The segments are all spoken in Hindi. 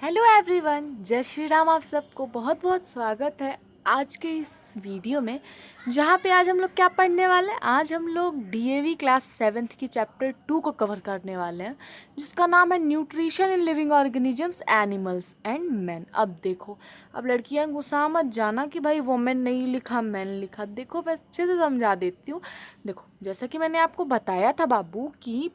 हेलो एवरीवन, जय श्री राम। आप सबको बहुत बहुत स्वागत है आज के इस वीडियो में, जहाँ पे आज हम लोग क्या पढ़ने वाले हैं। आज हम लोग डीएवी क्लास 7th की चैप्टर 2 को कवर करने वाले हैं, जिसका नाम है nutrition in living organisms, animals and man. अब देखो, अब लड़कियाँ गुस्सा मत जाना कि भाई वोमेन नहीं लिखा मैन लिखा। देखो मैं अच्छे से समझा देती हूँ। देखो, जैसा कि मैंने आपको बताया था बाबू कि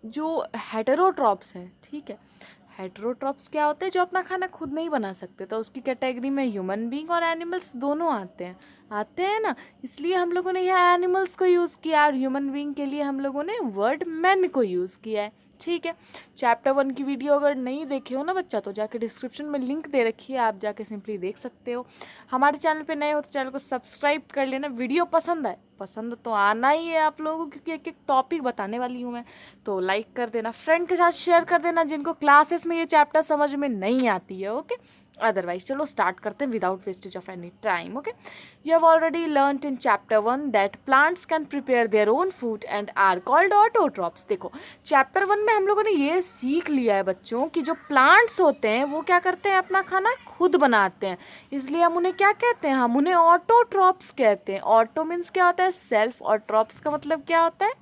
जो हेटेरोट्रॉप्स हैं, ठीक है, हेटेरोट्रॉप्स क्या होते हैं? जो अपना खाना खुद नहीं बना सकते, तो उसकी कैटेगरी में ह्यूमन बीइंग और एनिमल्स दोनों आते हैं ना। इसलिए हम लोगों ने यहाँ एनिमल्स को यूज़ किया और ह्यूमन बीइंग के लिए हम लोगों ने वर्ड मैन को यूज़ किया है। ठीक है, चैप्टर 1 की वीडियो अगर नहीं देखे हो ना बच्चा, तो जाके डिस्क्रिप्शन में लिंक दे रखी है, आप जाके सिंपली देख सकते हो। हमारे चैनल पे नए हो तो चैनल को सब्सक्राइब कर लेना। वीडियो पसंद आए, पसंद तो आना ही है आप लोगों को, क्योंकि एक एक टॉपिक बताने वाली हूँ मैं। तो लाइक कर देना, फ्रेंड के साथ शेयर कर देना जिनको क्लासेस में ये चैप्टर समझ में नहीं आती है। ओके, अदरवाइज चलो स्टार्ट करते हैं without wastage of any time. Okay, you have already learned in chapter 1 that plants can prepare their own food and are called autotrophs. देखो, चैप्टर 1 में हम लोगों ने ये सीख लिया है बच्चों कि जो प्लांट्स होते हैं वो क्या करते हैं, अपना खाना खुद बनाते हैं। इसलिए हम उन्हें क्या कहते हैं? हम उन्हें ऑटोट्रॉप्स कहते हैं। ऑटो मीन्स क्या होता है? सेल्फ, और ट्रॉप्स का मतलब क्या होता है?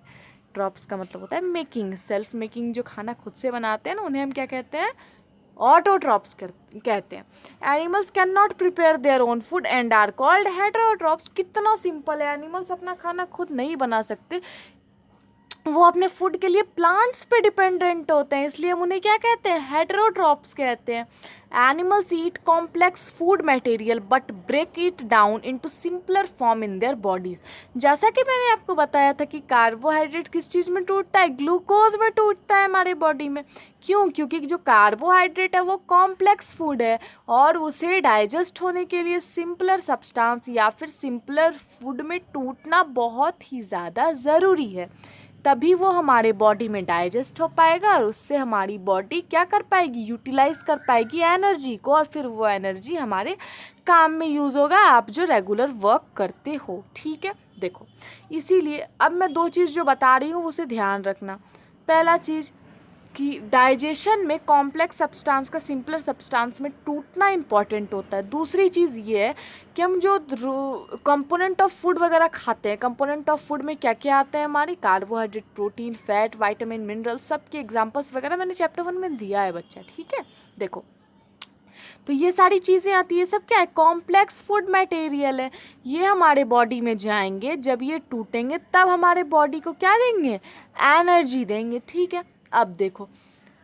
ट्रॉप्स का मतलब होता है मेकिंग, सेल्फ मेकिंग। जो खाना खुद से बनाते हैं ना, उन्हें हम क्या कहते हैं? ऑटोट्रॉप्स कहते हैं। Animals can not prepare their own food and are called heterotrophs. कितना सिंपल है, एनिमल्स अपना खाना खुद नहीं बना सकते, वो अपने फूड के लिए प्लांट्स पे डिपेंडेंट होते हैं, इसलिए हम उन्हें क्या कहते हैं? हेटेरोट्रॉप्स कहते हैं। Animals eat complex food material but break it down into simpler form in their bodies. जैसा कि मैंने आपको बताया था कि कार्बोहाइड्रेट किस चीज़ में टूटता है? ग्लूकोज में टूटता है हमारे बॉडी में। क्यों? क्योंकि जो कार्बोहाइड्रेट है वो कॉम्प्लेक्स फूड है, और उसे डाइजेस्ट होने के लिए सिंपलर सब्सटेंस या फिर सिंपलर फूड में टूटना बहुत ही ज़्यादा ज़रूरी है। तभी वो हमारे बॉडी में डाइजेस्ट हो पाएगा, और उससे हमारी बॉडी क्या कर पाएगी? यूटिलाइज कर पाएगी एनर्जी को, और फिर वो एनर्जी हमारे काम में यूज़ होगा, आप जो रेगुलर वर्क करते हो। ठीक है, देखो, इसीलिए अब मैं 2 चीज़ जो बता रही हूँ उसे ध्यान रखना। पहला चीज़ कि डाइजेशन में कॉम्प्लेक्स सब्सटेंस का सिंपलर सब्सटेंस में टूटना इम्पॉर्टेंट होता है। दूसरी चीज़ ये है कि हम जो कंपोनेंट ऑफ फूड वगैरह खाते हैं, कंपोनेंट ऑफ फूड में क्या क्या आते हैं? हमारी carbohydrate, protein, fat, vitamin, mineral, सब के एग्जांपल्स वगैरह मैंने चैप्टर 1 में दिया है बच्चा। ठीक है, देखो, तो ये सारी चीज़ें आती है, सब क्या है? कॉम्प्लेक्स फूड मटेरियल है। ये हमारे बॉडी में जाएंगे, जब ये टूटेंगे तब हमारे बॉडी को क्या देंगे? एनर्जी देंगे। ठीक है, अब देखो,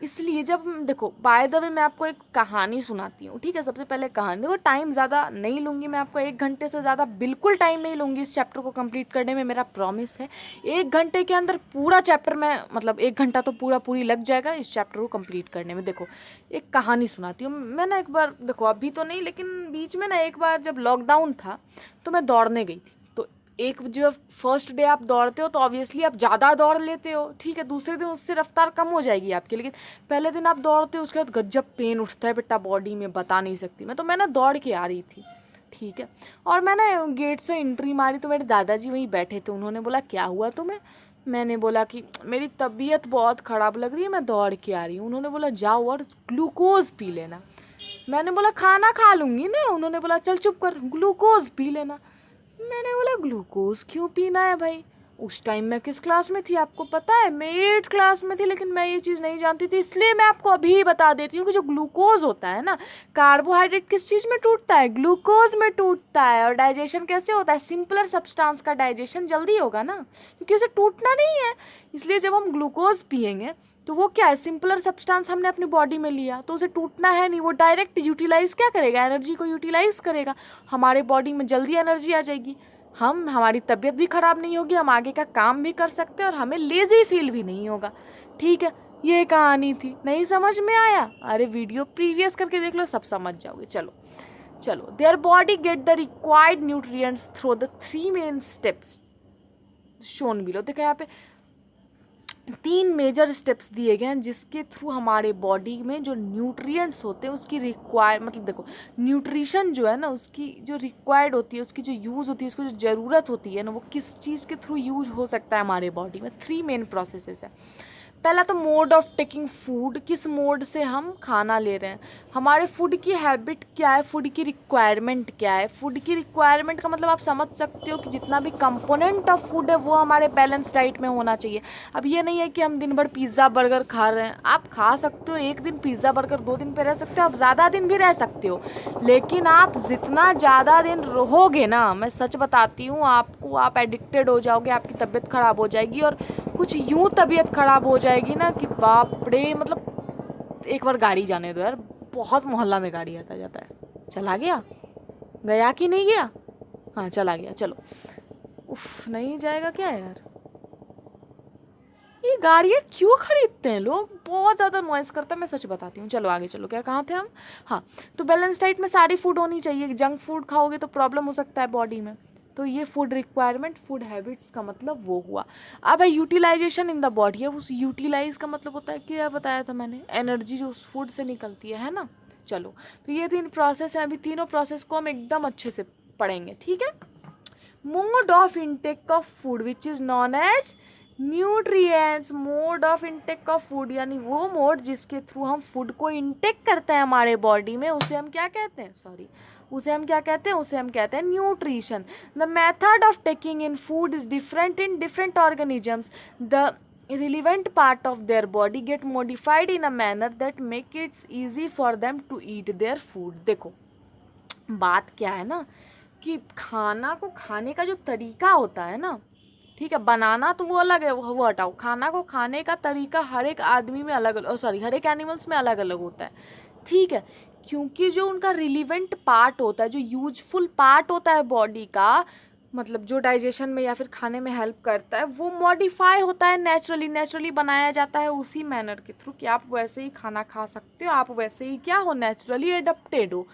इसलिए जब देखो, बाय द वे मैं आपको एक कहानी सुनाती हूँ। ठीक है, सबसे पहले कहानी, देखो टाइम ज़्यादा नहीं लूँगी मैं, आपको 1 घंटे से ज़्यादा बिल्कुल टाइम नहीं लूँगी इस चैप्टर को कंप्लीट करने में, मेरा प्रॉमिस है। 1 घंटे के अंदर पूरा चैप्टर में, मतलब 1 घंटा तो पूरी लग जाएगा इस चैप्टर को कंप्लीट करने में। देखो, एक कहानी सुनाती हूँ। मैं ना एक बार, देखो अभी तो नहीं, लेकिन बीच में ना एक बार जब लॉकडाउन था तो मैं दौड़ने गई थी। तो एक जो फर्स्ट डे आप दौड़ते हो तो ऑब्वियसली आप ज़्यादा दौड़ लेते हो, ठीक है, दूसरे दिन उससे रफ्तार कम हो जाएगी आपकी, लेकिन पहले दिन आप दौड़ते हो, उसके बाद गजब पेन उठता है बेटा बॉडी में, बता नहीं सकती मैं। तो मैं ना दौड़ के आ रही थी, ठीक है, और मैंने गेट से एंट्री मारी तो मेरे दादाजी वहीं बैठे थे। उन्होंने बोला क्या हुआ तुम्हें? मैंने बोला कि मेरी तबीयत बहुत ख़राब लग रही है, मैं दौड़ के आ रही हूँ। उन्होंने बोला जाओ और ग्लूकोज़ पी लेना। मैंने बोला खाना खा लूँगी ना। उन्होंने बोला चल चुप कर, ग्लूकोज़ पी लेना। मैंने बोला ग्लूकोज क्यों पीना है भाई? उस टाइम मैं किस क्लास में थी आपको पता है? मैं 8th क्लास में थी, लेकिन मैं ये चीज़ नहीं जानती थी, इसलिए मैं आपको अभी बता देती हूँ कि जो ग्लूकोज होता है ना, कार्बोहाइड्रेट किस चीज़ में टूटता है? ग्लूकोज में टूटता है। और डाइजेशन कैसे होता है? सिंपलर सब्सटेंस का डाइजेशन जल्दी होगा ना, क्योंकि उसे टूटना नहीं है। इसलिए जब हम ग्लूकोज पियेंगे तो वो क्या है? सिंपलर सब्सटेंस हमने अपनी बॉडी में लिया, तो उसे टूटना है नहीं, वो डायरेक्ट यूटिलाइज क्या करेगा? एनर्जी को यूटिलाइज करेगा, हमारे बॉडी में जल्दी एनर्जी आ जाएगी, हमारी तबीयत भी ख़राब नहीं होगी, हम आगे का काम भी कर सकते हैं, और हमें लेज़ी फील भी नहीं होगा। ठीक है, ये कहानी थी। नहीं समझ में आया? अरे वीडियो प्रीवियस करके देख लो, सब समझ जाओगे। चलो चलो, their body get the required nutrients through the 3 main steps shown below. देखो यहाँ पे 3 मेजर स्टेप्स दिए गए हैं, जिसके थ्रू हमारे बॉडी में जो न्यूट्रिएंट्स होते हैं उसकी मतलब देखो, न्यूट्रिशन जो है ना, उसकी जो रिक्वायर्ड होती है, उसकी जो यूज़ होती है, उसको जो ज़रूरत होती है ना, वो किस चीज़ के थ्रू यूज हो सकता है हमारे बॉडी में। 3 मेन प्रोसेसेस है। पहला तो मोड ऑफ टेकिंग फूड, किस मोड से हम खाना ले रहे हैं, हमारे फूड की हैबिट क्या है, फूड की रिक्वायरमेंट क्या है। फूड की रिक्वायरमेंट का मतलब आप समझ सकते हो कि जितना भी कंपोनेंट ऑफ फूड है वो हमारे बैलेंस डाइट में होना चाहिए। अब ये नहीं है कि हम दिन भर पिज़्ज़ा बर्गर खा रहे हैं, आप खा सकते हो एक दिन पिज़्ज़ा बर्गर, 2 दिन पे रह सकते हो, आप ज़्यादा दिन भी रह सकते हो, लेकिन आप जितना ज़्यादा दिन रहोगे ना, मैं सच बताती हूँ आपको, आप एडिक्टेड हो जाओगे, आपकी तबीयत ख़राब हो जाएगी। और कुछ यूँ तबीयत ख़राब हो जाएगी ना कि बाप रे, मतलब एक बार गाड़ी जाने दो यार, बहुत मोहल्ला में गाड़ी आता जाता है। चला गया, गया कि नहीं गया, हाँ चला गया, चलो। उफ, नहीं जाएगा क्या यार, ये गाड़ियाँ क्यों खरीदते हैं लोग, बहुत ज़्यादा नॉइज़ करता है, मैं सच बताती हूँ। चलो आगे चलो, क्या कहाँ थे हम, हाँ तो बैलेंस डाइट में सारी फूड होनी चाहिए, जंक फूड खाओगे तो प्रॉब्लम हो सकता है बॉडी में। तो ये फूड रिक्वायरमेंट, फूड हैबिट्स का मतलब वो हुआ। अब है यूटिलाइजेशन इन द बॉडी, अब उस यूटिलाइज का मतलब होता है क्या बताया था मैंने, एनर्जी जो उस फूड से निकलती है ना। चलो तो ये 3 प्रोसेस हैं, अभी तीनों प्रोसेस को हम एकदम अच्छे से पढ़ेंगे, ठीक है। Mode of intake of food which is known as nutrients, mode of intake of food यानी वो मोड जिसके थ्रू हम फूड को इनटेक करते हैं हमारे बॉडी में, उसे हम क्या कहते हैं, उसे हम क्या कहते हैं, उसे हम कहते हैं nutrition. The method of taking in food is different in different organisms, the relevant part of their body get modified in a manner that make it easy for them to eat their food। देखो बात क्या है ना कि खाना को खाने का जो तरीका होता है ना, ठीक है, बनाना तो वो अलग है, वो हटाओ, खाना को खाने का तरीका हर एक आदमी में अलग अलग, सॉरी हर एक एनिमल्स में अलग अलग होता है, ठीक है। क्योंकि जो उनका रिलीवेंट पार्ट होता है, जो यूजफुल पार्ट होता है बॉडी का, मतलब जो डाइजेशन में या फिर खाने में हेल्प करता है, वो मॉडिफाई होता है नेचुरली बनाया जाता है उसी मैनर के थ्रू कि आप वैसे ही खाना खा सकते हो, आप वैसे ही क्या हो, नेचुरली एडप्टेड हो।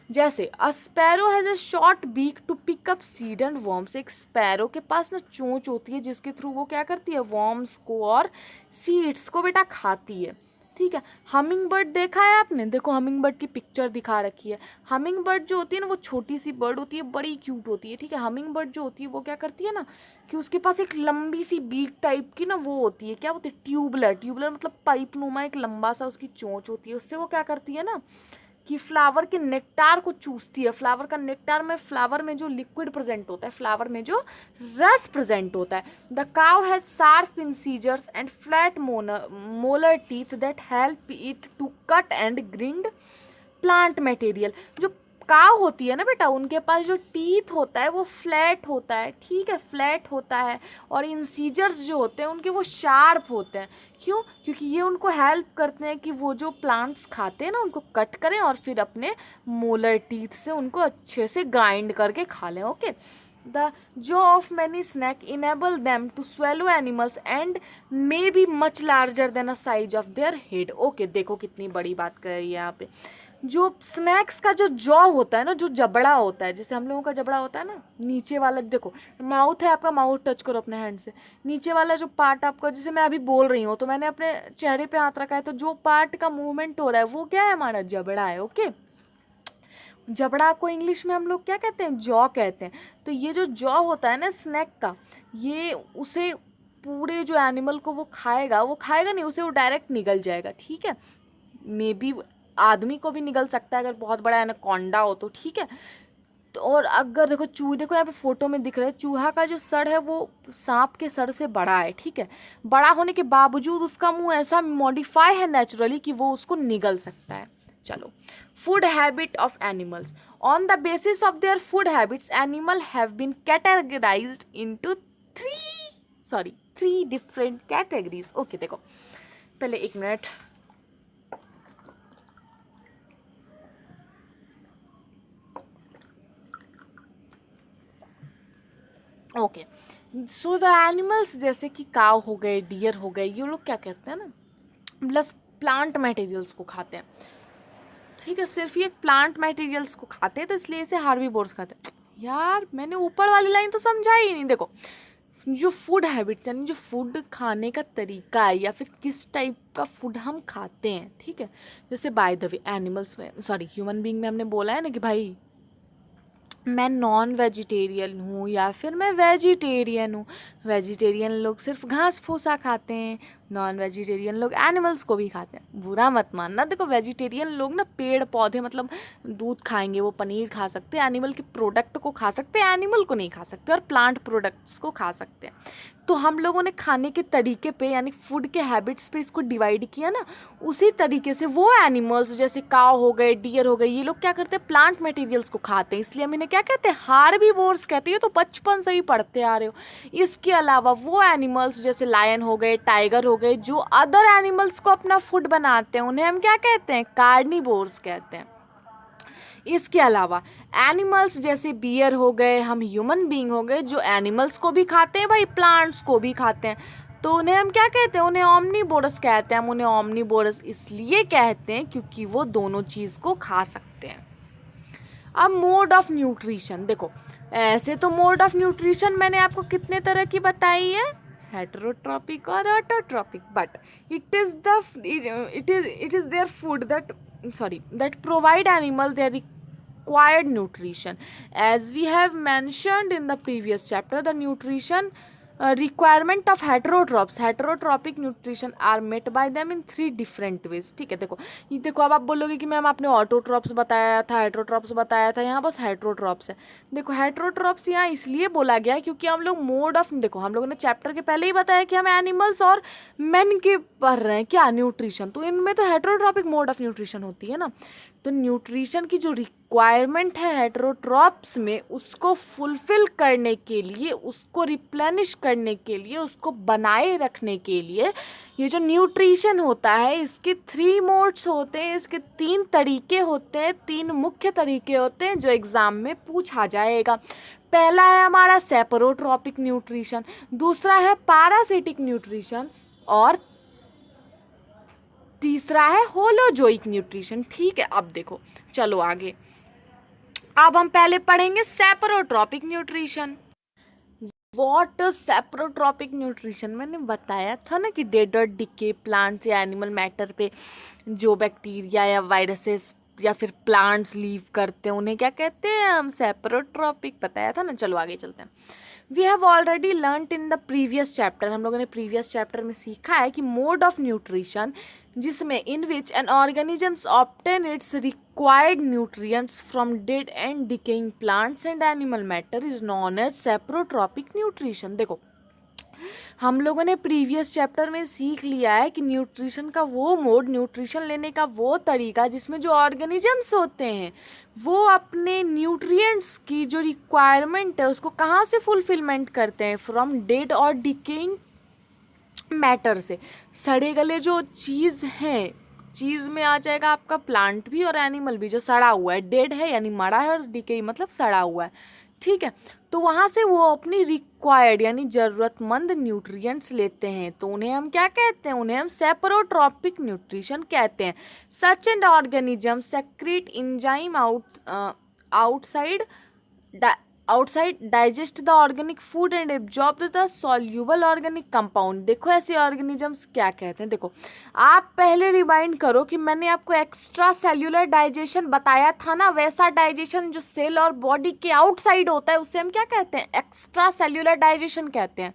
जैसे a sparrow has a short beak to pick up seed and worms, एक स्पैरो के पास ना चोंच होती है जिसके थ्रू वो क्या करती है, वर्म्स को और सीड्स को बेटा खाती है, ठीक है। हमिंग बर्ड देखा है आपने, देखो हमिंग बर्ड की पिक्चर दिखा रखी है। हमिंग बर्ड जो होती है ना वो छोटी सी बर्ड होती है, बड़ी क्यूट होती है, ठीक है। हमिंग बर्ड जो होती है वो क्या करती है ना कि उसके पास एक लंबी सी बीक टाइप की ना वो होती है, क्या होती है, ट्यूबलर मतलब पाइप नुमा एक लंबा सा उसकी चोंच होती है, उससे वो क्या करती है ना कि फ्लावर के नेक्टार को चूसती है। फ्लावर का नेक्टार में, फ्लावर में जो लिक्विड प्रेजेंट होता है, फ्लावर में जो रस प्रेजेंट होता है। The cow has sharp incisors and flat molar teeth that help it to cut and grind plant material. जो काव होती है ना बेटा, उनके पास जो टीथ होता है वो फ्लैट होता है, ठीक है, फ्लैट होता है, और इंसीजर्स जो होते हैं उनके वो शार्प होते हैं। क्यों? क्योंकि ये उनको हेल्प करते हैं कि वो जो प्लांट्स खाते हैं ना उनको कट करें और फिर अपने मोलर टीथ से उनको अच्छे से ग्राइंड करके खा लें, okay. The jaw of many snake enable them to swallow animals and may be much larger than a size of their head। Okay, देखो कितनी बड़ी बात कर रही है यहाँ पे। जो स्नैक्स का जो जॉ होता है ना, जो जबड़ा होता है, जैसे हम लोगों का जबड़ा होता है ना, नीचे वाला, देखो माउथ है आपका, माउथ टच करो अपने हैंड से, नीचे वाला जो पार्ट आपका, जैसे मैं अभी बोल रही हूँ तो मैंने अपने चेहरे पे हाथ रखा है, तो जो पार्ट का मूवमेंट हो रहा है वो क्या है, हमारा जबड़ा है, ओके। जबड़ा को इंग्लिश में हम लोग क्या कहते हैं, जॉ कहते हैं। तो ये जो जॉ होता है ना स्नैक का, ये उसे पूरे जो एनिमल को वो खाएगा नहीं, उसे वो डायरेक्ट निगल जाएगा, ठीक है। मे बी आदमी को भी निगल सकता है अगर बहुत बड़ा एनाकोंडा हो तो, ठीक है। तो और अगर देखो देखो यहाँ पे फोटो में दिख रहा है, चूहा का जो सर है वो सांप के सर से बड़ा है, ठीक है। बड़ा होने के बावजूद उसका मुंह ऐसा मॉडिफाई है नेचुरली कि वो उसको निगल सकता है। चलो, food habit of animals. On the basis of their food habits animal have been categorised into three different categories. Okay, देखो पहले एक minute, okay. So the animals जैसे कि काव हो गए, डियर हो गए, ये लोग क्या करते हैं ना, प्लस प्लांट मटेरियल्स को खाते हैं, ठीक है। सिर्फ ये प्लांट मटेरियल्स को खाते हैं तो इसलिए इसे हार्बीवोर्स कहते हैं। यार मैंने ऊपर वाली लाइन तो समझा ही नहीं। देखो जो फूड हैबिट्स यानी जो फूड खाने का तरीका है या फिर किस टाइप का फूड हम खाते हैं, ठीक है। जैसे बाय द वे एनिमल्स में, सॉरी ह्यूमन बीइंग में हमने बोला है ना कि भाई मैं नॉन वेजिटेरियन हूँ या फिर मैं वेजिटेरियन हूँ। वेजिटेरियन लोग सिर्फ घास फूसा खाते हैं, नॉन वेजिटेरियन लोग एनिमल्स को भी खाते हैं। बुरा मत मानना, देखो वेजिटेरियन लोग ना पेड़ पौधे मतलब दूध खाएंगे, वो पनीर खा सकते हैं, एनिमल के प्रोडक्ट को खा सकते हैं, एनिमल को नहीं खा सकते, और प्लांट प्रोडक्ट्स को खा सकते हैं। तो हम लोगों ने खाने के तरीके पे यानी फूड के हैबिट्स पे इसको डिवाइड किया ना, उसी तरीके से वो एनिमल्स जैसे काव हो गए, डियर हो गए, ये लोग क्या करते हैं, प्लांट मटेरियल्स को खाते हैं, इसलिए हम इन्हें क्या कहते हैं, हार्बीवोर्स कहते हैं। तो बचपन से ही पढ़ते आ रहे हो। इसके अलावा वो एनिमल्स जैसे लायन हो गए, टाइगर हो गए, जो अदर एनिमल्स को अपना फूड बनाते हैं, उन्हें हम क्या कहते हैं, कार्निवोर्स कहते हैं। इसके अलावा एनिमल्स जैसे बियर हो गए, हम ह्यूमन बीइंग हो गए, जो एनिमल्स को भी खाते हैं भाई, प्लांट्स को भी खाते हैं, तो उन्हें हम क्या कहते हैं, उन्हें ओमनीवोरस कहते हैं। हम उन्हें ओमनीवोरस इसलिए कहते हैं क्योंकि वो दोनों चीज़ को खा सकते हैं। अब मोड ऑफ न्यूट्रिशन देखो, ऐसे तो मोड ऑफ न्यूट्रिशन मैंने आपको कितने तरह की बताई है, हेटेरोट्रॉपिक और autotrophic, but it is their food that provide animal their required nutrition. As we have mentioned in the previous chapter, the nutrition requirement of heterotropic nutrition are met by them in 3 different ways. ठीक है, देखो ये देखो, अब आप बोलोगे कि मैम आपने ऑटोट्रॉप्स बताया था, हेटेरोट्रॉप्स बताया था, यहाँ बस हेटेरोट्रॉप्स है। देखो हेटेरोट्रॉप्स यहाँ इसलिए बोला गया क्योंकि हम लोग मोड ऑफ, देखो हम लोगों ने चैप्टर के पहले ही बताया कि हम एनिमल्स और मैन के पढ़ रहे हैं क्या, न्यूट्रिशन, तो इनमें तो हेटेरोट्रॉपिक मोड ऑफ न्यूट्रिशन होती है ना। तो न्यूट्रिशन की जो रिक्वायरमेंट है हेटेरोट्रॉप्स में, उसको फुलफिल करने के लिए, उसको रिप्लेनिश करने के लिए, उसको बनाए रखने के लिए, ये जो न्यूट्रिशन होता है इसके 3 मोड्स होते हैं, इसके 3 तरीके होते हैं, 3 मुख्य तरीके होते हैं जो एग्जाम में पूछा जाएगा। पहला है हमारा सेपरोट्रॉपिक न्यूट्रिशन, दूसरा है पैरासिटिक न्यूट्रिशन, और तीसरा है होलोजोइक न्यूट्रिशन। ठीक है, अब देखो चलो आगे, अब हम पहले पढ़ेंगे saprotrophic nutrition. What is saprotrophic nutrition? मैंने बताया था ना कि डेड और डिके प्लांट्स या एनिमल मैटर पे जो बैक्टीरिया या वायरसेस या फिर प्लांट्स लीव करते हैं, उन्हें क्या कहते हैं, हम सेपरोट्रॉपिक, बताया था ना। चलो आगे चलते हैं। We have already learned in the previous chapter, हम लोगों ने प्रीवियस चैप्टर में सीखा है कि मोड ऑफ न्यूट्रिशन जिसमें in which an organisms obtain its required nutrients from dead and decaying plants and animal matter is known as saprotrophic nutrition. देखो हम लोगों ने प्रीवियस चैप्टर में सीख लिया है कि न्यूट्रिशन का वो मोड, न्यूट्रिशन लेने का वो तरीका जिसमें जो ऑर्गेनिजम्स होते हैं वो अपने न्यूट्रिएंट्स की जो रिक्वायरमेंट है उसको कहाँ से फुलफिलमेंट करते हैं, फ्रॉम डेड और डिकेइंग मैटर से। सड़े गले जो चीज़ है, चीज़ में आ जाएगा आपका प्लांट भी और एनिमल भी, जो सड़ा हुआ है, डेड है यानी मरा है और डिके मतलब सड़ा हुआ है। ठीक है, तो वहाँ से वो अपनी रिक्वायर्ड यानी ज़रूरतमंद न्यूट्रिएंट्स लेते हैं, तो उन्हें हम क्या कहते हैं, उन्हें हम सेपरोट्रॉपिक न्यूट्रिशन कहते हैं। Such and organism secrete enzyme outside digest the organic food and absorb the soluble organic compound। देखो ऐसे ऑर्गेनिजम्स क्या कहते हैं, देखो आप पहले रिमाइंड करो कि मैंने आपको एक्स्ट्रा सेल्यूलर डाइजेशन बताया था ना, वैसा डाइजेशन जो सेल और बॉडी के आउटसाइड होता है उसे हम क्या कहते हैं, एक्स्ट्रा सेल्यूलर डाइजेशन कहते हैं।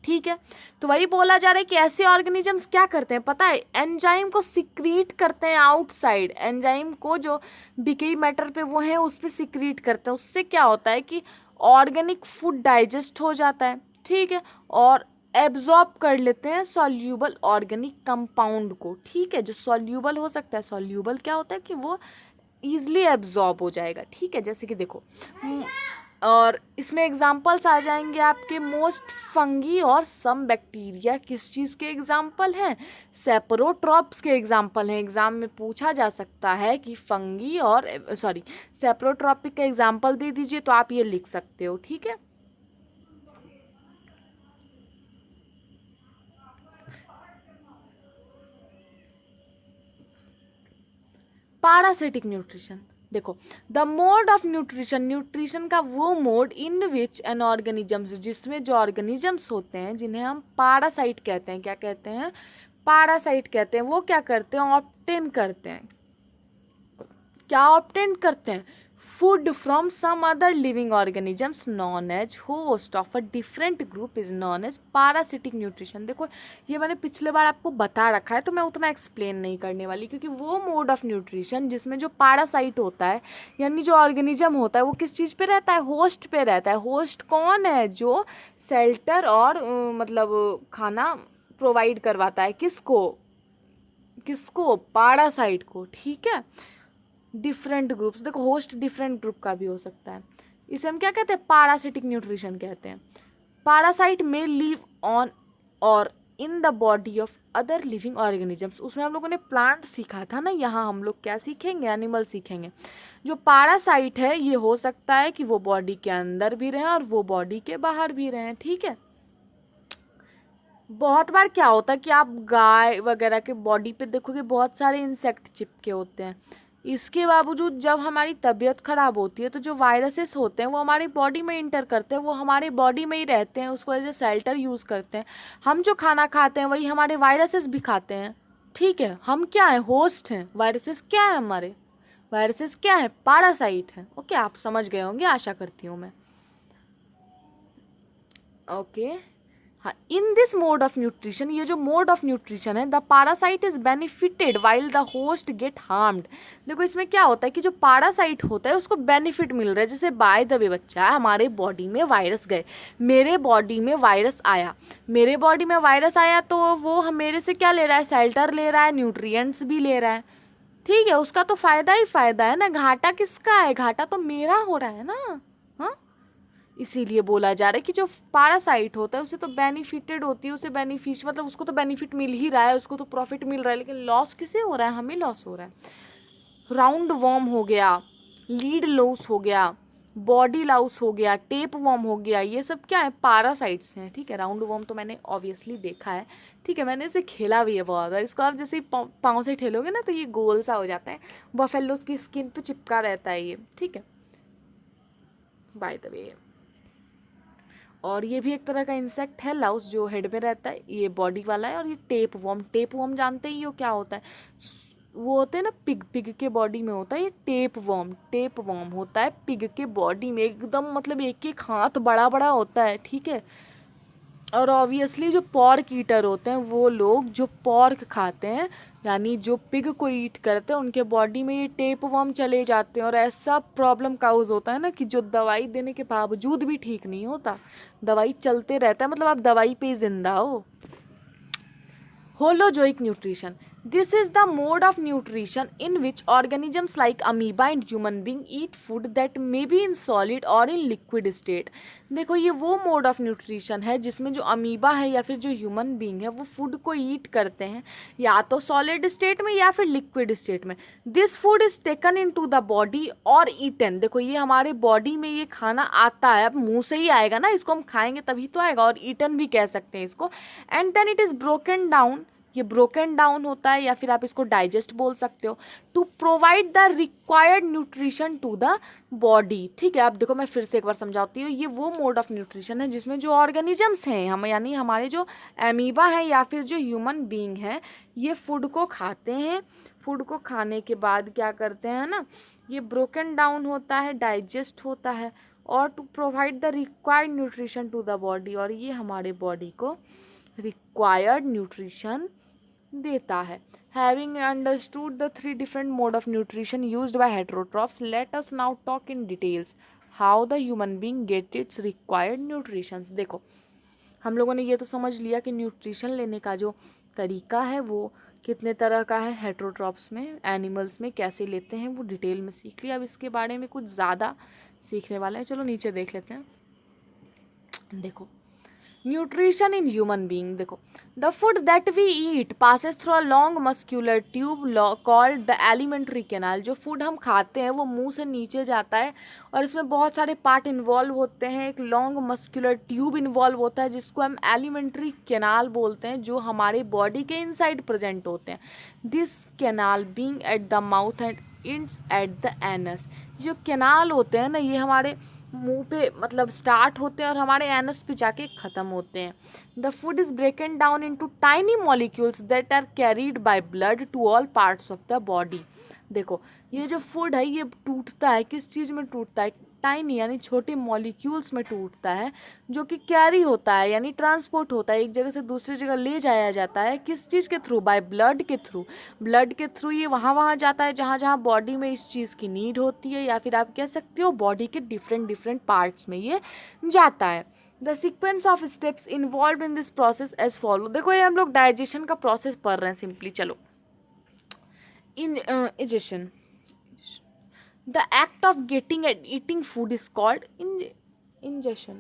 ठीक है, तो वही बोला जा रहा है कि ऐसे ऑर्गेनिजम्स क्या करते हैं पता है, एंजाइम को सिक्रीट करते हैं आउटसाइड, एंजाइम को जो डिकेई मैटर पे वो है उस पर सिक्रीट करते हैं। उससे क्या होता है कि ऑर्गेनिक फूड डाइजेस्ट हो जाता है, ठीक है, और एब्जॉर्ब कर लेते हैं सॉल्यूबल ऑर्गेनिक कंपाउंड को। ठीक है, जो सॉल्यूबल हो सकता है, सॉल्यूबल क्या होता है कि वो ईजिली एब्जॉर्ब हो जाएगा। ठीक है, जैसे कि देखो और इसमें एग्जाम्पल्स आ जाएंगे आपके मोस्ट फंगी और सम बैक्टीरिया। किस चीज़ के एग्जाम्पल हैं, सेपरोट्रॉप्स के एग्जाम्पल हैं। एग्जाम में पूछा जा सकता है कि फंगी और सेपरोट्रॉपिक का एग्जाम्पल दे दीजिए तो आप ये लिख सकते हो। ठीक है, पैरासिटिक न्यूट्रिशन। देखो the mode of nutrition, nutrition का वो mode in which an organisms, जिसमें जो ऑर्गेनिजम्स होते हैं जिन्हें हम पैरासाइट कहते हैं, क्या कहते हैं, पैरासाइट कहते हैं, वो क्या करते हैं, ऑब्टेन करते हैं। क्या ऑब्टेन करते हैं, food from some other living organisms known as host of a different group is known as parasitic nutrition। देखो ये मैंने पिछले बार आपको बता रखा है तो मैं उतना एक्सप्लेन नहीं करने वाली, क्योंकि वो मोड ऑफ न्यूट्रिशन जिसमें जो पारासाइट होता है यानी जो ऑर्गेनिज्म होता है वो किस चीज़ पे रहता है, होस्ट पे रहता है। होस्ट कौन है? जो शेल्टर और मतलब खाना प्रोवाइड करवाता है, किसको? पारासाइट को। ठीक है, डिफरेंट ग्रुप्स, देखो होस्ट डिफरेंट ग्रुप का भी हो सकता है। इसे हम क्या कहते हैं? पारासिटिक न्यूट्रिशन कहते हैं। पारासाइट में लिव ऑन और in the body of other living organisms. उसमें हम लोगों ने प्लांट सीखा था ना, यहाँ हम लोग क्या सीखेंगे? एनिमल सीखेंगे। जो पारासाइट है ये हो सकता है कि वो बॉडी के अंदर भी रहें और वो बॉडी के बाहर भी रहें। ठीक है, बहुत बार क्या होता है कि आप गाय वगैरह के बॉडी पे देखोगे बहुत सारे इंसेक्ट चिपके होते हैं। इसके बावजूद जब हमारी तबीयत ख़राब होती है तो जो वायरसेस होते हैं वो हमारी बॉडी में इंटर करते हैं, वो हमारे बॉडी में ही रहते हैं, उसको एज ए शेल्टर यूज़ करते हैं। हम जो खाना खाते हैं वही हमारे वायरसेस भी खाते हैं। ठीक है, हम क्या हैं? होस्ट हैं। वायरसेस क्या है? हमारे वायरसेस क्या है? पारासाइट हैं। ओके, आप समझ गए होंगे, आशा करती हूँ मैं। ओके हाँ, in this mode of nutrition, ये जो मोड ऑफ न्यूट्रिशन है, the parasite is benefited while the host get harmed. देखो इसमें क्या होता है कि जो पारासाइट होता है उसको बेनिफिट मिल रहा है। जैसे बाय द वे बच्चा, हमारे बॉडी में वायरस गए, मेरे बॉडी में वायरस आया, तो वो मेरे से क्या ले रहा है? शेल्टर ले रहा है, न्यूट्रिएंट्स भी ले रहा है। ठीक है, उसका तो फायदा ही फायदा है ना, घाटा किसका है? घाटा तो मेरा हो रहा है ना। हाँ, इसीलिए बोला जा रहा है कि जो पारासाइट होता है उसे तो बेनिफिटेड होती है, उसे बेनिफिट मतलब उसको तो बेनिफिट मिल ही रहा है, उसको तो प्रॉफिट मिल रहा है, लेकिन लॉस किसे हो रहा है? हमें लॉस हो रहा है। राउंड वॉर्म हो गया, लीड लॉस हो गया, बॉडी लॉस हो गया, टेप वॉर्म हो गया, ये सब क्या है? पारासाइट्स हैं। ठीक है, राउंड वॉर्म तो मैंने ऑब्वियसली देखा है। ठीक है, मैंने इसे खेला भी है बहुत बार। इसको आप जैसे पाँव से ठेलोगे ना तो ये गोल सा हो जाता है, बफेलोज की स्किन पे चिपका रहता है ये। ठीक है, बाय द वे, और ये भी एक तरह का इंसेक्ट है, लाउस, जो हेड में रहता है, ये बॉडी वाला है। और ये टेप वर्म जानते ही हो क्या होता है? वो होते हैं ना पिग के बॉडी में होता है ये टेप वर्म होता है पिग के बॉडी में, एकदम मतलब एक एक हाथ बड़ा बड़ा होता है। ठीक है, और ऑब्वियसली जो पॉर्क ईटर होते हैं, वो लोग जो पॉर्क खाते हैं यानी जो पिग को ईट करते हैं, उनके बॉडी में ये टेप वर्म चले जाते हैं, और ऐसा प्रॉब्लम काउज होता है ना कि जो दवाई देने के बावजूद भी ठीक नहीं होता, दवाई चलते रहता है, मतलब आप दवाई पे जिंदा हो। Holozoic nutrition, this is the mode of nutrition in which organisms like amoeba and human being eat food that may be in solid or in liquid state। देखो ये वो मोड ऑफ न्यूट्रिशन है जिसमें जो अमीबा है या फिर जो ह्यूमन बींग है वो फूड को ईट करते हैं या तो सॉलिड स्टेट में या फिर लिक्विड स्टेट में। This food is taken in to the body और ईटन। देखो ये हमारे बॉडी में ये खाना आता है, अब मुंह से ही आएगा ना, इसको हम खाएंगे तभी तो आएगा, और ईटन भी कह सकते हैं इसको। And then it is broken down, ये ब्रोकन डाउन होता है, या फिर आप इसको डाइजेस्ट बोल सकते हो, to provide the required nutrition to the body. ठीक है, अब देखो मैं फिर से एक बार समझाती हूँ। ये वो मोड ऑफ न्यूट्रिशन है जिसमें जो ऑर्गेनिजम्स हैं हम यानी हमारे जो एमीबा है या फिर जो ह्यूमन बीइंग है, ये फूड को खाते हैं। फूड को खाने के बाद क्या करते हैं ना, ये ब्रोकन डाउन होता है, डाइजेस्ट होता है, और to provide the required nutrition to the body, और ये हमारे बॉडी को रिक्वायर्ड न्यूट्रिशन देता है। Having understood the three different mode of nutrition used by heterotrophs, let us now talk in details how the human being get its required nutrition। देखो हम लोगों ने ये तो समझ लिया कि न्यूट्रिशन लेने का जो तरीका है वो कितने तरह का है, हेटेरोट्रॉप्स में, एनिमल्स में कैसे लेते हैं वो डिटेल में सीख लिया। अब इसके बारे में कुछ ज़्यादा सीखने वाले हैं, चलो नीचे देख लेते हैं। देखो न्यूट्रिशन इन ह्यूमन बीइंग, देखो the food that we eat passes through a long muscular tube called the alimentary canal. जो फूड हम खाते हैं वो मुंह से नीचे जाता है और इसमें बहुत सारे पार्ट इन्वॉल्व होते हैं। एक लॉन्ग मस्क्यूलर ट्यूब इन्वॉल्व होता है जिसको हम एलिमेंट्री कैनाल बोलते हैं, जो हमारे बॉडी के इनसाइड प्रेजेंट होते हैं। This canal being at the mouth and it's at the anus. जो कैनाल होते हैं ना ये हमारे मुंह पे मतलब स्टार्ट होते हैं और हमारे एनस पे जाके ख़त्म होते हैं। The food is broken down into tiny molecules that are carried by blood to all parts of the body. देखो ये जो फूड है ये टूटता है, किस चीज़ में टूटता है? टाइनी यानी छोटे मॉलिक्यूल्स में टूटता है, जो कि कैरी होता है यानी ट्रांसपोर्ट होता है, एक जगह से दूसरी जगह ले जाया जाता है। किस चीज़ के थ्रू? बाय ब्लड के थ्रू। ब्लड के थ्रू ये वहाँ जाता है जहाँ जहाँ बॉडी में इस चीज़ की नीड होती है, या फिर आप कह सकते हो बॉडी के डिफरेंट पार्ट्स में ये जाता है। The sequence of steps involve in this process as follow. देखो ये हम लोग डाइजेशन का प्रोसेस पढ़ रहे हैं सिंपली। चलो, indigestion, the act of getting and eating food is called ingestion।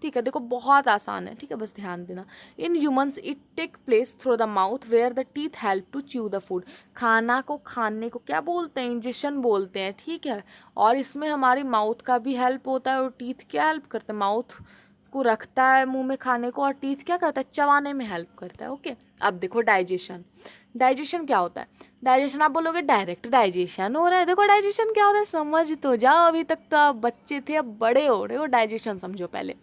ठीक है, देखो बहुत आसान है, ठीक है, बस ध्यान देना। In humans it take place through the mouth where the teeth help to chew the food. खाना को खाने को क्या बोलते हैं? इंजेक्शन बोलते हैं, ठीक है। और इसमें हमारी माउथ का भी हेल्प होता है, और टीथ क्या हेल्प करते हैं? माउथ को रखता है मुंह में खाने को, और टीथ क्या करता है? चबाने में हेल्प करता है। ओके, अब देखो डाइजेशन। डाइजेशन क्या होता है? डाइजेशन आप बोलोगे डायरेक्ट डाइजेशन हो रहा है। देखो डाइजेशन क्या होता है समझ तो जाओ, अभी तक तो आप बच्चे थे, अब बड़े हो रहे हो। डाइजेशन समझो पहले।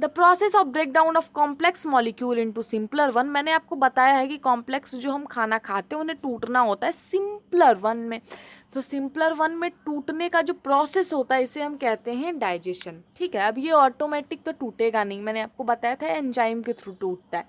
The process of break down of complex molecule into simpler one. मैंने आपको बताया है कि कॉम्प्लेक्स जो हम खाना खाते हैं उन्हें टूटना होता है सिंपलर वन में। तो सिंपलर वन में टूटने का जो प्रोसेस होता है इसे हम कहते हैं डाइजेशन, ठीक है। अब ये ऑटोमेटिक तो टूटेगा नहीं, मैंने आपको बताया था एंजाइम के थ्रू टूटता है।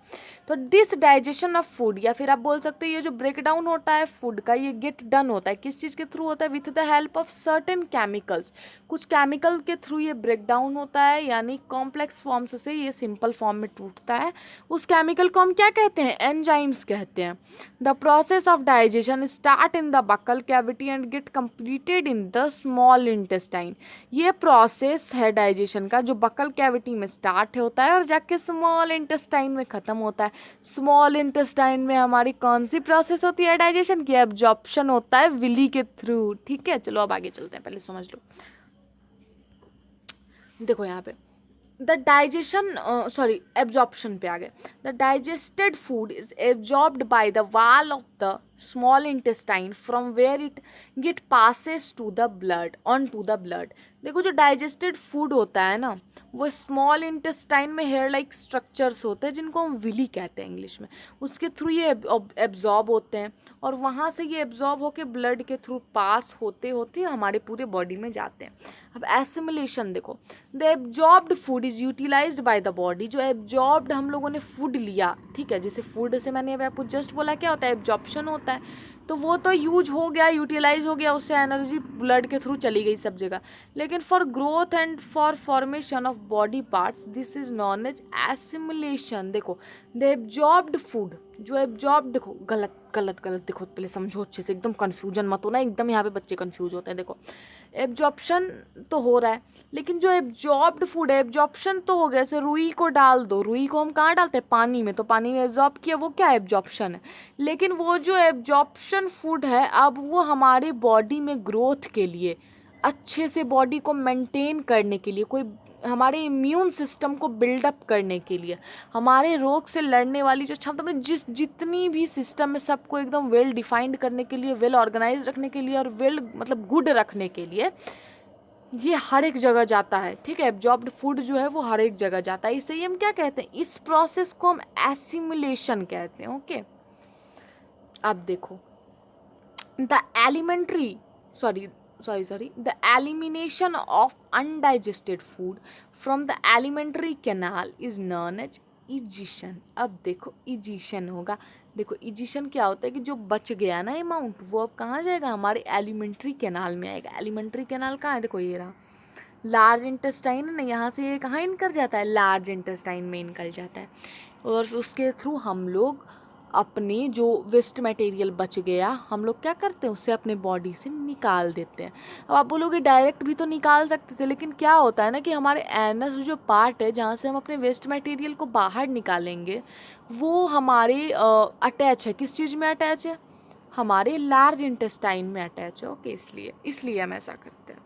तो दिस डाइजेशन ऑफ फूड, या फिर आप बोल सकते हो ये जो ब्रेक डाउन होता है फूड का, ये गेट डन होता है किस चीज़ के थ्रू होता है? With the help of certain chemicals. कुछ केमिकल के थ्रू ये ब्रेक डाउन होता है, यानी कॉम्प्लेक्स फॉर्म्स से ये सिंपल फॉर्म में टूटता है। उस केमिकल को हम क्या कहते हैं? एंजाइम्स कहते हैं। The process of digestion start in the buccal cavity and gate completed in the small intestine. ये प्रोसेस है डाइजेशन का जो बकल कैविटी में स्टार्ट होता है और जाके स्मॉल इंटेस्टाइन में ख़त्म होता है। स्मॉल इंटेस्टाइन में हमारी कौन सी प्रोसेस होती है डाइजेशन की? एब्जॉर्प्शन होता है विली के थ्रू, ठीक है। चलो अब आगे चलते हैं, पहले समझ लो। देखो यहाँ पे द डाइजेशन एब्जॉर्प्शन पे आ गए। The digested food is absorbed by the wall of the small intestine from where it get passes to the blood on to the blood. देखो जो डाइजेस्टेड फूड होता है ना, वो स्मॉल इंटेस्टाइन में हेयर लाइक स्ट्रक्चर्स होते हैं जिनको हम विली कहते हैं इंग्लिश में। उसके थ्रू ये एब्जॉर्ब होते हैं, और वहाँ से ये एब्जॉर्ब होके ब्लड के थ्रू पास होते होते हमारे पूरे बॉडी में जाते हैं। अब एसिमिलेशन देखो, the absorbed food is utilised by the body. जो एब्जॉर्ब्ड हम लोगों ने फूड लिया, ठीक है, जैसे फूड से मैंने आपको जस्ट बोला क्या होता है? एब्जॉर्प्शन होता है। तो वो तो यूज हो गया, यूटिलाइज हो गया, उससे एनर्जी ब्लड के थ्रू चली गई सब जगह। लेकिन for growth and for formation of body parts this is known as assimilation. देखो द एब्जॉर्ब्ड फूड, जो एब्जॉर्ब, देखो गलत गलत गलत, देखो पहले समझो अच्छे से, एकदम कन्फ्यूजन मत हो ना, एकदम यहाँ पे बच्चे कन्फ्यूज होते हैं। देखो एब्जॉर्प्शन तो हो रहा है, लेकिन जो एब्जॉर्ब्ड फूड है, एब्जॉर्प्शन तो हो गया। जैसे रुई को डाल दो, रुई को हम कहाँ डालते हैं? पानी में। तो पानी में एब्जॉर्ब किया, वो क्या एब्जॉर्प्शन है। लेकिन वो जो एब्जॉर्प्शन फूड है, अब वो हमारे बॉडी में ग्रोथ के लिए, अच्छे से बॉडी को मेंटेन करने के लिए, कोई हमारे इम्यून सिस्टम को बिल्डअप करने के लिए, हमारे रोग से लड़ने वाली जो क्षमता में जितनी भी सिस्टम है सबको एकदम वेल डिफाइंड करने के लिए, वेल ऑर्गेनाइज रखने के लिए, और वेल मतलब गुड रखने के लिए ये हर एक जगह जाता है, ठीक है। एब्जॉर्ब्ड फूड जो है वो हर एक जगह जाता है, इसलिए हम क्या कहते हैं? इस प्रोसेस को हम एसिमिलेशन कहते हैं। ओके, अब देखो the alimentary the elimination of undigested food from the alimentary canal is known as egestion। अब देखो egestion होगा। देखो egestion क्या होता है कि जो बच गया ना अमाउंट, वो अब कहाँ जाएगा? हमारे एलिमेंट्री कैनाल में आएगा। एलिमेंट्री कैनाल कहाँ है? देखो ये रहा, लार्ज इंटेस्टाइन है ना, यहाँ से ये कहाँ इनकर जाता है? लार्ज इंटेस्टाइन में इनकर जाता है, और उसके थ्रू हम लोग अपने जो वेस्ट मटेरियल बच गया हम लोग क्या करते हैं? उससे अपने बॉडी से निकाल देते हैं। अब आप बोलोगे डायरेक्ट भी तो निकाल सकते थे, लेकिन क्या होता है ना कि हमारे एनस जो पार्ट है जहाँ से हम अपने वेस्ट मटेरियल को बाहर निकालेंगे, वो हमारे अटैच है। किस चीज़ में अटैच है? हमारे लार्ज इंटेस्टाइन में अटैच है। ओके, इसलिए हम ऐसा करते हैं।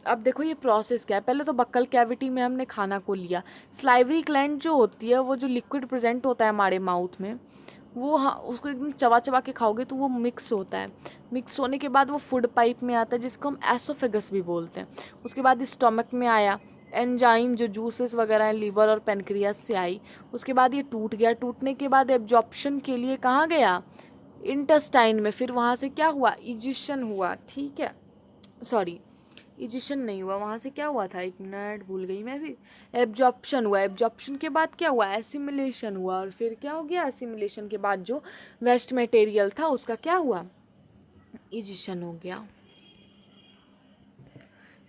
अब देखो ये प्रोसेस क्या है। पहले तो बक्कल कैविटी में हमने खाना को लिया। स्लाइवरी ग्लैंड जो होती है, वो जो लिक्विड प्रेजेंट होता है हमारे माउथ में, वो उसको एकदम चबा चबा के खाओगे तो वो मिक्स होता है। मिक्स होने के बाद वो फूड पाइप में आता है, जिसको हम एसोफेगस भी बोलते हैं। उसके बाद स्टमक में आया, एंजाइम जो जूसेस वगैरह हैं लीवर और पेनक्रियास से आई। उसके बाद ये टूट गया। टूटने के बाद एब्जॉर्प्शन के लिए कहाँ गया? इंटेस्टाइन में, फिर वहाँ से क्या हुआ, इजिशन हुआ, ठीक है, सॉरी इजिशन नहीं हुआ, वहाँ से क्या हुआ था, एक मिनट भूल गई मैं भी, एब्जॉर्प्शन हुआ, एब्जॉर्प्शन के बाद क्या हुआ, एसिमिलेशन हुआ, और फिर क्या हो गया, एसिमिलेशन के बाद जो वेस्ट मटेरियल था उसका क्या हुआ, इजिशन हो गया।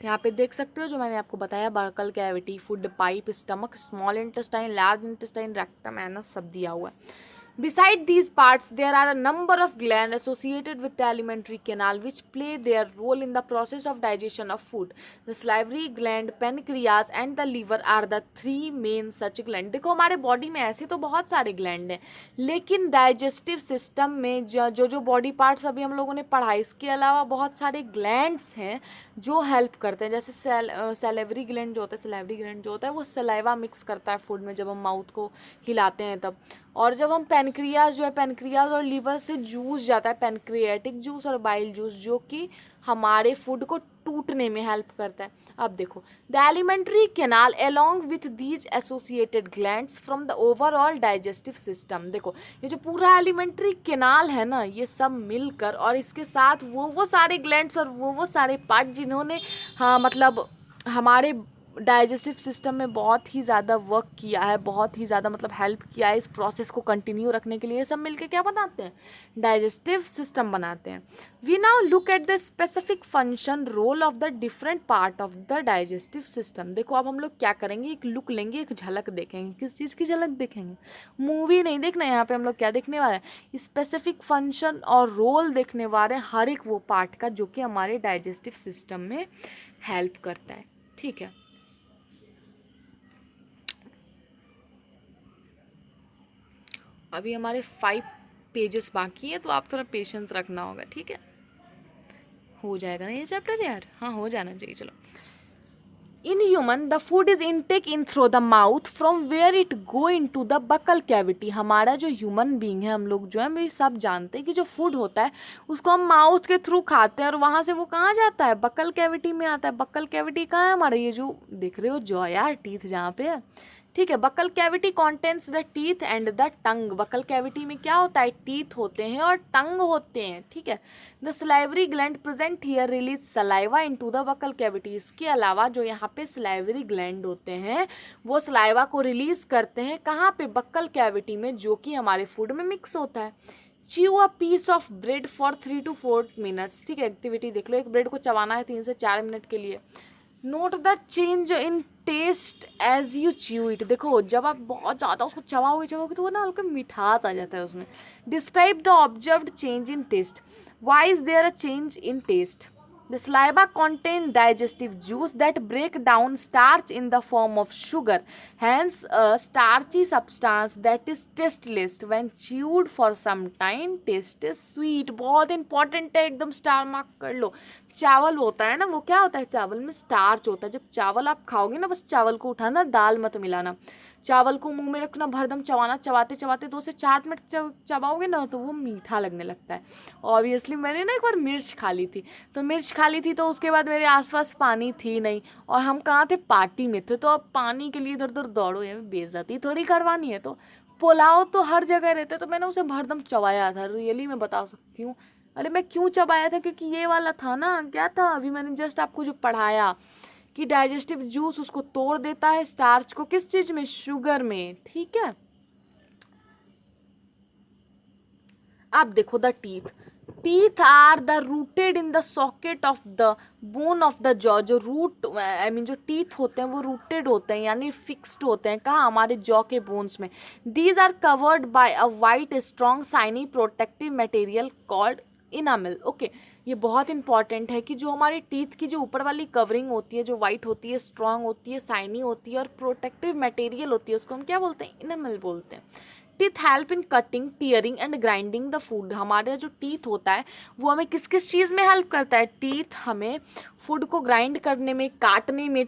यहाँ पे देख सकते हो जो मैंने आपको बताया, buccal cavity, food pipe, stomach, small intestine, large intestine, rectum, anus सब दिया हुआ है। Beside these parts, there are a number of glands associated with the alimentary canal which play their role in the process of digestion of food. The salivary gland, pancreas and the liver are the three main such gland. देखो हमारे बॉडी में ऐसे तो बहुत सारे ग्लैंड हैं, लेकिन डाइजेस्टिव सिस्टम में जो बॉडी पार्ट्स अभी हम लोगों ने पढ़ा, इसके अलावा बहुत सारे ग्लैंड्स हैं जो हेल्प करते हैं। जैसे सैलिवरी ग्लैंड जो होता है, सैलिवरी ग्लैंड जो होता है वो सलाइवा मिक्स करता है फूड में जब हम माउथ को हिलाते हैं तब। और जब हम पेनक्रियाज जो है, पेनक्रियाज और लीवर से जूस जाता है, पेनक्रियाटिक जूस और बाइल जूस, जो कि हमारे फूड को टूटने में हेल्प करता है। अब देखो, the alimentary canal along with these associated glands from the overall digestive system. देखो ये जो पूरा एलिमेंट्री कैनाल है ना, ये सब मिलकर और इसके साथ वो सारे ग्लैंड्स और वो सारे पार्ट जिन्होंने हाँ मतलब हमारे डाइजेस्टिव सिस्टम में बहुत ही ज़्यादा वर्क किया है, बहुत ही ज़्यादा मतलब हेल्प किया है इस प्रोसेस को कंटिन्यू रखने के लिए, सब मिलके क्या बनाते हैं, डाइजेस्टिव सिस्टम बनाते हैं। We now look at the specific function role of the different part of the digestive system. देखो अब हम लोग क्या करेंगे, एक लुक लेंगे, एक झलक देखेंगे। किस चीज़ की झलक देखेंगे, मूवी नहीं देखना, यहाँ पे हम लोग क्या देखने वाले हैं, स्पेसिफिक फंक्शन और रोल देखने वाले हैं हर एक वो पार्ट का जो कि हमारे डाइजेस्टिव सिस्टम में हेल्प करता है, ठीक है। अभी हमारे 5 पेजेस बाकी है, तो आप थोड़ा पेशेंस रखना होगा, ठीक है। हो जाएगा ना ये चैप्टर यार, हाँ हो जाना चाहिए। चलो, in human the food is intake in through the mouth from where it go in to the buccal cavity. हमारा जो ह्यूमन बींग है, हम लोग जो है हम सब जानते हैं कि जो फूड होता है उसको हम माउथ के थ्रू खाते हैं और वहाँ से वो कहाँ जाता है, बकल कैविटी में आता है। बकल कैविटी कहाँ है हमारा, ये जो देख रहे हो जॉ यार, टीथ जहाँ पे है, ठीक है। Buccal cavity contents the teeth and the tongue. Buccal cavity में क्या होता है, टीथ होते हैं और टंग होते हैं, ठीक है। The salivary gland present here release saliva into the buccal cavity. इसके अलावा जो यहाँ पे सलाइवरी ग्लैंड होते हैं वो सलाइवा को रिलीज करते हैं कहाँ पे, बकल कैविटी में, जो कि हमारे फूड में मिक्स होता है। Chew a piece of bread for 3 to 4 minutes, ठीक है। एक्टिविटी देख लो, एक ब्रेड को चबाना है 3 से 4 मिनट के लिए। Note the change in taste as you chew it. देखो जब आप बहुत ज़्यादा उसको चबाओगे तो वो ना हल्का मिठास आ जाता है उसमें। Describe the observed change in taste. Why is there a change in taste? The saliva contain digestive juice that break down starch in the form of sugar. Hence, a starchy substance that is tasteless when chewed for some time. Taste is sweet. बहुत important है, एकदम स्टार मार्क कर लो। चावल होता है ना, वो क्या होता है, चावल में स्टार्च होता है। जब चावल आप खाओगे ना, बस चावल को उठाना, दाल मत मिलाना। चावल को मुंह में रखना, भरदम चबाना, चबाते चबाते 2 से 4 मिनट चबाओगे ना तो वो मीठा लगने लगता है। ऑब्वियसली मैंने ना एक बार मिर्च खा ली थी, तो उसके बाद मेरे आसपास पानी थी नहीं, और हम कहाँ थे, पार्टी में थे। तो अब पानी के लिए इधर उधर दौड़ो, ये बेइज्जती थोड़ी करवानी है। तो पुलाव तो हर जगह रहते, तो मैंने उसे भरदम चबाया था। रियली मैं बता सकती हूँ। अरे मैं क्यों चबाया था, क्योंकि ये वाला था ना, क्या था अभी मैंने जस्ट आपको जो पढ़ाया कि डाइजेस्टिव जूस उसको तोड़ देता है स्टार्च को, किस चीज में, शुगर में, ठीक है। अब देखो the teeth are the rooted in the socket of the bone of the jaw. जो रूट जो टीथ होते हैं वो रूटेड होते हैं, यानी फिक्स्ड होते हैं कहाँ, हमारे जॉ के बोन्स में। These are covered by a white strong shiny protective material called enamel. Okay, ये बहुत इंपॉर्टेंट है कि जो हमारे टीथ की जो ऊपर वाली कवरिंग होती है, जो वाइट होती है, स्ट्रॉन्ग होती है, साइनी होती है और प्रोटेक्टिव मटेरियल होती है, उसको हम क्या बोलते हैं, इनामिल बोलते हैं। Teeth help in cutting, tearing and grinding the food. हमारा जो टीथ होता है वो हमें किस किस चीज़ में हेल्प करता है, टीथ हमें फूड को ग्राइंड करने में, काटने में,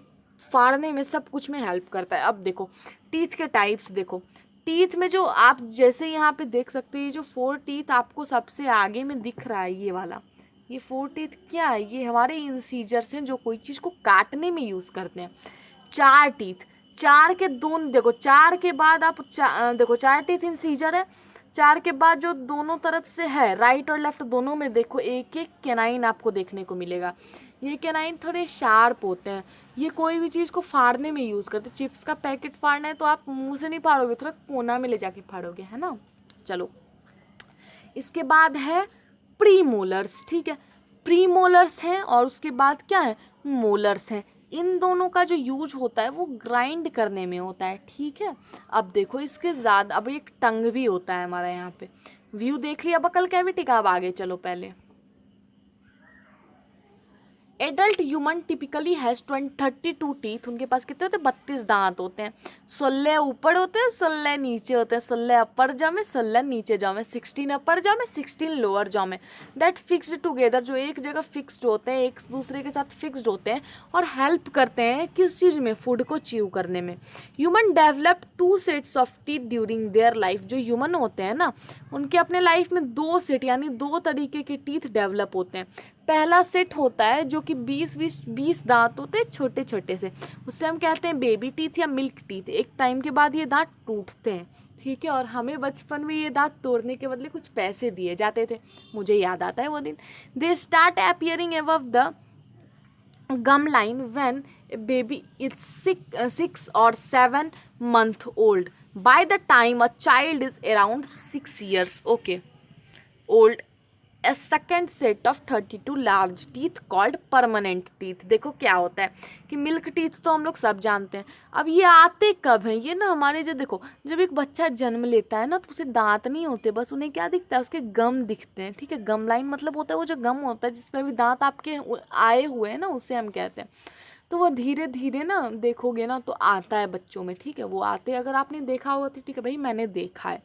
फाड़ने में, सब कुछ में हेल्प करता है। अब देखो टीथ के टाइप्स देखो। टीथ में जो आप जैसे यहाँ पे देख सकते हो, ये जो 4 टीथ आपको सबसे आगे में दिख रहा है, ये वाला, ये 4 टीथ क्या है, ये हमारे इंसीजर्स हैं जो कोई चीज़ को काटने में यूज़ करते हैं। 4 टीथ, 4 के 2 देखो, 4 के बाद आप देखो 4 टीथ इंसीजर है, 4 के बाद जो दोनों तरफ से है, राइट और लेफ्ट दोनों में देखो एक एक कैनाइन आपको देखने को मिलेगा। ये कैनाइन थोड़े शार्प होते हैं, ये कोई भी चीज़ को फाड़ने में यूज़ करते हैं। चिप्स का पैकेट फाड़ना है तो आप मुंह से नहीं फाड़ोगे, थोड़ा कोना में ले जाके फाड़ोगे, है ना। चलो, इसके बाद है प्रीमोलर्स, ठीक है। प्रीमोलर्स हैं और उसके बाद क्या है, मोलर्स हैं। इन दोनों का जो यूज होता है वो ग्राइंड करने में होता है, ठीक है। अब देखो इसके ज़्यादा, अब एक टंग भी होता है हमारा यहाँ पे। व्यू देख लिया बकल कैविटी का, अब आगे चलो। पहले adult human typically has 32 teeth. उनके पास कितने होते हैं, 32 दांत होते हैं। 16 ऊपर होते हैं, 16 नीचे होते हैं। 16 अपर जॉ में, 16 नीचे जॉ में, 16 अपर जॉ में, 16 लोअर जॉ में। दैट फिक्स्ड टुगेदर, जो एक जगह फिक्स्ड होते हैं, एक दूसरे के साथ फिक्स्ड होते हैं और हेल्प करते हैं किस चीज़ में, फूड को च्यू करने में। Human develop 2 sets of teeth during their life. जो ह्यूमन होते हैं ना, उनके अपने लाइफ में 2 सेट यानी 2 तरीके के टीथ डेवलप होते हैं। पहला सेट होता है जो कि 20 दांत होते हैं छोटे छोटे से, उससे हम कहते हैं बेबी टीथ या मिल्क टीथ। एक टाइम के बाद ये दांत टूटते हैं, ठीक है। और हमें बचपन में ये दांत तोड़ने के बदले कुछ पैसे दिए जाते थे, मुझे याद आता है वो दिन। They start appearing above the gum line when baby is 6 or 7 month old. By the time a child is around 6 years old, a second set of 32 large teeth called permanent teeth. देखो क्या होता है कि मिल्क टीथ तो हम लोग सब जानते हैं। अब ये आते कब हैं, ये ना हमारे जो देखो, जब एक बच्चा जन्म लेता है ना तो उसे दांत नहीं होते, बस उन्हें क्या दिखता है, उसके गम दिखते हैं, ठीक है। गम लाइन मतलब होता है वो जो गम होता है जिसमें भी दांत आपके आए हुए हैं ना, उससे हम कहते हैं। तो वो धीरे धीरे ना देखोगे ना तो आता है बच्चों में, ठीक है। वो आते, अगर आपने देखा होगा तो ठीक है भाई, मैंने देखा है।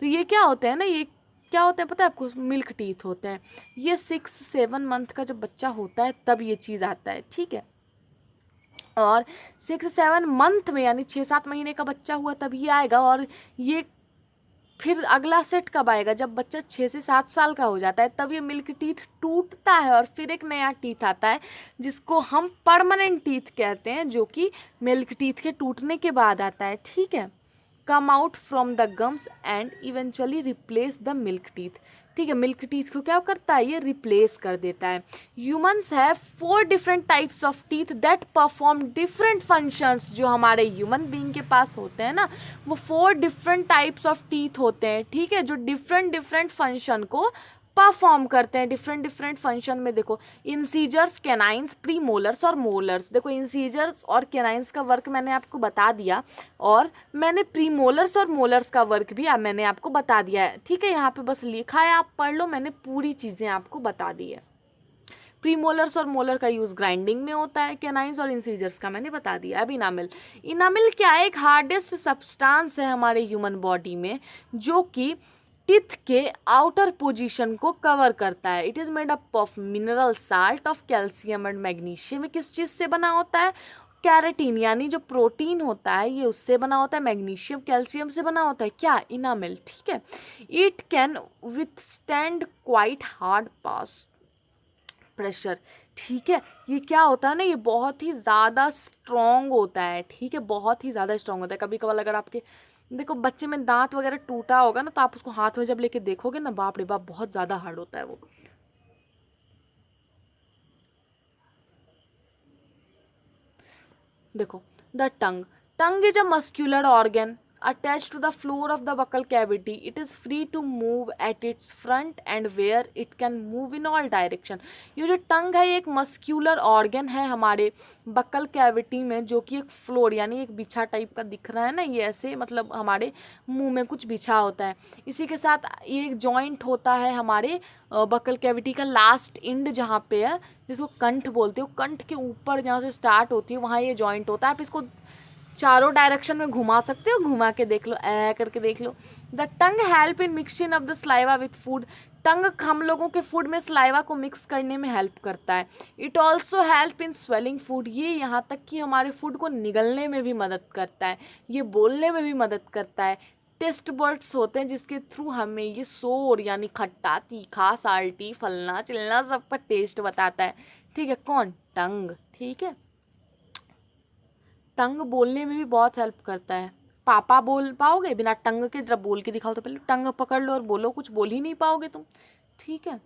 तो ये क्या होते हैं ना, ये क्या होते हैं पता है आपको, मिल्क टीथ होते हैं। ये 6-7 मंथ का जब बच्चा होता है तब ये चीज़ आता है, ठीक है। और 6-7 मंथ में यानी 6-7 महीने का बच्चा हुआ तब ये आएगा। और ये फिर अगला सेट कब आएगा, जब बच्चा 6 से 7 साल का हो जाता है, तब ये मिल्क टीथ टूटता है और फिर एक नया टीथ आता है जिसको हम परमानेंट टीथ कहते हैं, जो कि मिल्क टीथ के टूटने के बाद आता है, ठीक है। Come out from the gums and eventually replace the milk teeth, ठीक है। मिल्क टीथ को क्या करता है, ये रिप्लेस कर देता है। Humans have 4 different types of teeth that perform different functions. जो हमारे ह्यूमन बीइंग के पास होते हैं ना, वो 4 डिफरेंट टाइप्स ऑफ टीथ होते हैं, ठीक है, जो डिफरेंट फंक्शन को परफॉर्म करते हैं। डिफरेंट फंक्शन में देखो, इंसीजर्स, कैनाइंस, प्रीमोलर्स और मोलर्स। देखो इंसीजर्स और कैनाइंस का वर्क मैंने आपको बता दिया, और मैंने प्रीमोलर्स और मोलर्स का वर्क भी मैंने आपको बता दिया है, ठीक है। यहाँ पे बस लिखा है, आप पढ़ लो, मैंने पूरी चीज़ें आपको बता दी है। प्रीमोलर्स और मोलर का यूज़ ग्राइंडिंग में होता है, कैनाइंस और इंसीजर्स का मैंने बता दिया। अब इनामिल, इनामिल क्या है, एक हार्डेस्ट सब्सटेंस है हमारे ह्यूमन बॉडी में जो कि टीथ के आउटर पोजीशन को कवर करता है। It is made up of mineral salt of calcium and magnesium. किस चीज़ से बना होता है, कैरेटीन यानी जो प्रोटीन होता है ये उससे बना होता है, मैग्नीशियम कैल्शियम से बना होता है, क्या, इनामिल, ठीक है। It can withstand quite hard pass pressure, ठीक है। ये क्या होता है ना, ये बहुत ही ज़्यादा स्ट्रॉन्ग होता है, ठीक है, बहुत ही ज़्यादा स्ट्रॉन्ग होता है। कभी कभार अगर आपके देखो बच्चे में दांत वगैरह टूटा होगा ना, तो आप उसको हाथ में जब लेके देखोगे ना, बाप रे बाप, बहुत ज़्यादा हार्ड होता है वो। देखो, the tongue is a muscular organ attached to the floor of the buccal cavity. It is free to move at its front and where it can move in all direction. ये जो टंग है ये एक मस्क्यूलर ऑर्गन है हमारे बकल कैविटी में, जो कि एक फ्लोर यानी एक बिछा टाइप का दिख रहा है ना, ये ऐसे मतलब हमारे मुंह में कुछ बिछा होता है। इसी के साथ ये एक जॉइंट होता है हमारे बकल कैविटी का लास्ट एंड जहाँ पे है, जिसको कंठ बोलते हो। कंठ के ऊपर जहाँ से स्टार्ट होती है वहाँ ये जॉइंट होता है। आप इसको चारों डायरेक्शन में घुमा सकते हो, घुमा के देख लो, ऐ करके देख लो। The tongue help in mixing of the saliva with food. Tongue हम लोगों के फूड में स्लाइवा को मिक्स करने में हेल्प करता है। It also help in swelling food. ये यहाँ तक कि हमारे फूड को निगलने में भी मदद करता है, ये बोलने में भी मदद करता है। टेस्ट बर्ड्स होते हैं जिसके थ्रू हमें ये सोर यानी खट्टा, तीखा, साल्टी, फलना चिलना सब का टेस्ट बताता है, ठीक है। कौन, टंग, ठीक है। टंग बोलने में भी बहुत हेल्प करता है। पापा बोल पाओगे बिना टंग के? जरा बोल के दिखाओ तो, पहले टंग पकड़ लो और बोलो, कुछ बोल ही नहीं पाओगे तुम। ठीक है,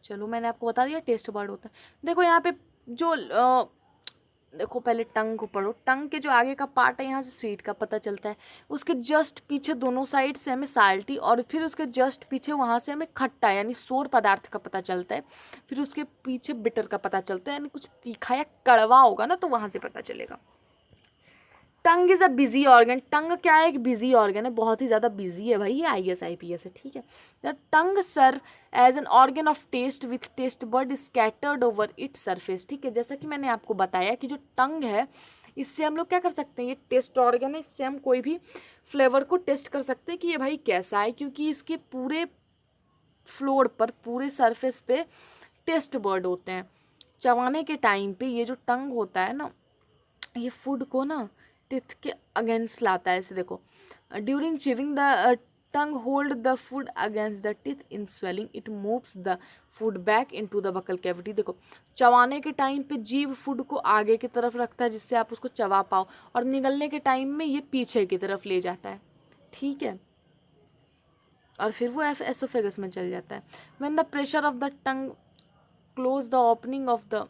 चलो मैंने आपको बता दिया टेस्ट वर्ड होता है। देखो यहाँ पे जो देखो पहले टंग को पढ़ो। टंग के जो आगे का पार्ट है यहाँ से स्वीट का पता चलता है, उसके जस्ट पीछे दोनों साइड से हमें साल्टी, और फिर उसके जस्ट पीछे वहाँ से हमें खट्टा यानी सोर पदार्थ का पता चलता है, फिर उसके पीछे बिटर का पता चलता है, यानी कुछ तीखा या कड़वा होगा ना, तो वहाँ से पता चलेगा। Tongue is a busy organ. Tongue क्या है? एक बिजी ऑर्गन है, बहुत ही ज़्यादा बिजी है भाई, ये IAS IPS है। ठीक है, the tongue serve as an organ of taste with taste bud scattered over its surface. ठीक है, जैसा कि मैंने आपको बताया कि जो टंग है, इससे हम लोग क्या कर सकते हैं, ये टेस्ट ऑर्गन है, इससे हम कोई भी फ्लेवर को टेस्ट कर सकते हैं कि ये भाई कैसा है, क्योंकि इसके पूरे फ्लोर पर, पूरे सरफेस पे टेस्ट बर्ड होते हैं। चबाने के टाइम पे ये जो टंग होता है ना, ये फूड को ना टिथ के अगेंस्ट लाता है। ऐसे देखो, during chewing the tongue hold the food against the teeth in swelling it moves the food back into the buccal cavity. देखो, चबाने के टाइम पे जीभ फूड को आगे की तरफ रखता है जिससे आप उसको चबा पाओ, और निगलने के टाइम में ये पीछे की तरफ ले जाता है। ठीक है, और फिर वो एसोफेगस में चल जाता है। When the pressure of the tongue close the opening of the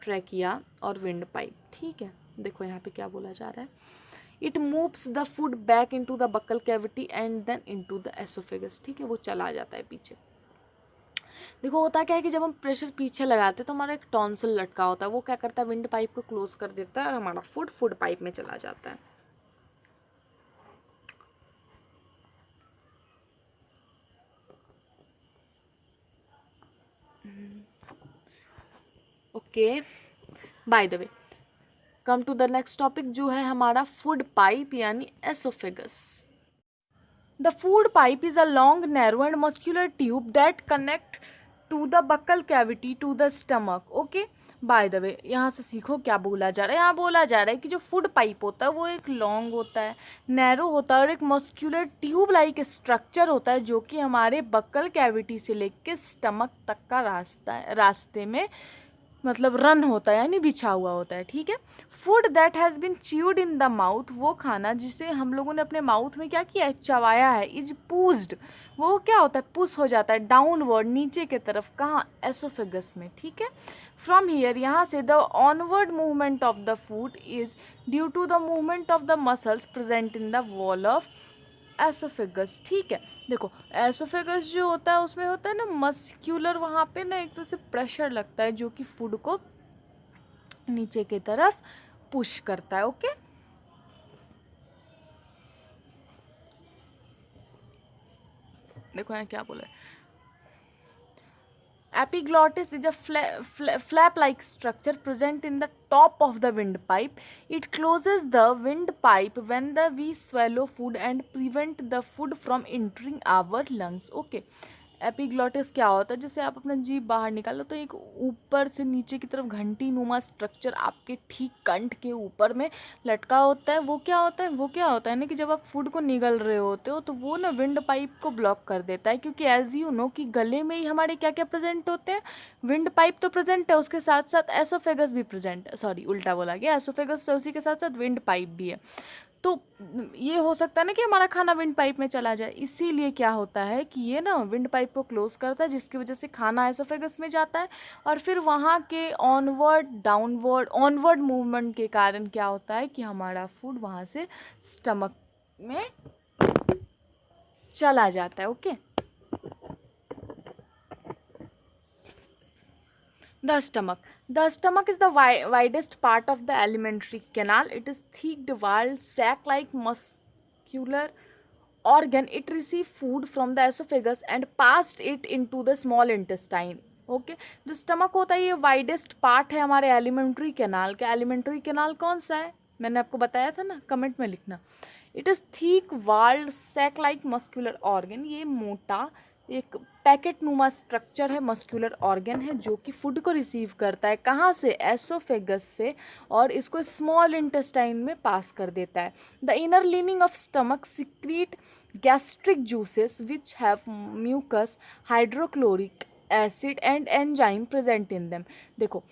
trachea और विंड पाइप। ठीक है, देखो यहाँ पे क्या बोला जा रहा है, it moves the food back into the buccal cavity and then into the oesophagus. ठीक है, वो चला जाता है पीछे। देखो होता क्या है कि जब हम प्रेशर पीछे लगाते हैं तो हमारा एक टॉन्सिल लटका होता है, वो क्या करता है, विंड पाइप को क्लोज कर देता है और हमारा फूड पाइप में चला जाता है। Okay, by the way come to the next topic जो है हमारा फूड पाइप यानी oesophagus. The food pipe is a long narrow and muscular tube that connect to the buccal cavity to the stomach. Okay, by the way यहाँ से सीखो क्या बोला जा रहा है। यहाँ बोला जा रहा है कि जो फूड पाइप होता है वो एक लॉन्ग होता है, नैरो होता है और एक मस्क्यूलर ट्यूब लाइक स्ट्रक्चर होता है जो कि हमारे बकल कैविटी से लेकर स्टमक तक का रास्ते में मतलब रन होता है यानी बिछा हुआ होता है। ठीक है, food that has been chewed in the mouth, वो खाना जिसे हम लोगों ने अपने माउथ में क्या किया है, चबाया है, इज पूज्ड, वो क्या होता है, पुश हो जाता है डाउनवर्ड, नीचे के तरफ। कहाँ? एसोफेगस में। ठीक है, फ्रॉम हियर, यहाँ से the onward movement of the food is due to the movement of the muscles present in the wall of oesophagus. ठीक है, देखो एसोफेगस जो होता है उसमें होता है ना मस्क्यूलर, वहाँ पे ना एक तरह से प्रेशर लगता है जो कि फूड को नीचे की तरफ पुश करता है। ओके, देखो यहाँ क्या बोला है, epiglottis is a flap-like structure present in the top of the windpipe. It closes the windpipe when we swallow food and prevent the food from entering our lungs. Okay. Epiglottis क्या होता है, जैसे आप अपना जीभ बाहर निकालो तो एक ऊपर से नीचे की तरफ घंटी नुमा स्ट्रक्चर आपके ठीक कंठ के ऊपर में लटका होता है। वो क्या होता है ना कि जब आप फूड को निगल रहे होते हो तो वो ना विंड पाइप को ब्लॉक कर देता है, क्योंकि एज यू नो कि गले में ही हमारे क्या क्या प्रेजेंट होते हैं, विंड पाइप तो प्रेजेंट है, उसके साथ साथ एसोफेगस भी प्रेजेंट है, सॉरी उल्टा बोला गया, एसोफेगस तो उसी के साथ साथ विंड पाइप भी है। तो ये हो सकता है ना कि हमारा खाना विंड पाइप में चला जाए, इसीलिए क्या होता है कि ये ना विंड पाइप को क्लोज करता है जिसकी वजह से खाना एसोफेगस में जाता है, और फिर वहाँ के ऑनवर्ड मूवमेंट के कारण क्या होता है कि हमारा फूड वहाँ से स्टमक में चला जाता है। Okay, The stomach is the widest part of the alimentary canal. It is thick walled sac-like muscular organ. It receives food from the esophagus and passed it into the small intestine. Okay, जो स्टमक होता है ये वाइडेस्ट पार्ट है हमारे एलिमेंट्री कैनाल का। एलिमेंट्री कैनाल कौन सा है, मैंने आपको बताया था ना, कमेंट में लिखना। It is thick walled sac like muscular organ, ये मोटा एक पैकेट नुमा स्ट्रक्चर है, मस्कुलर ऑर्गन है जो कि फूड को रिसीव करता है, कहाँ से, एसोफेगस से, और इसको स्मॉल इंटेस्टाइन में पास कर देता है। The inner lining of stomach secrete gastric juices which have mucus, hydrochloric acid and enzyme present in them. देखो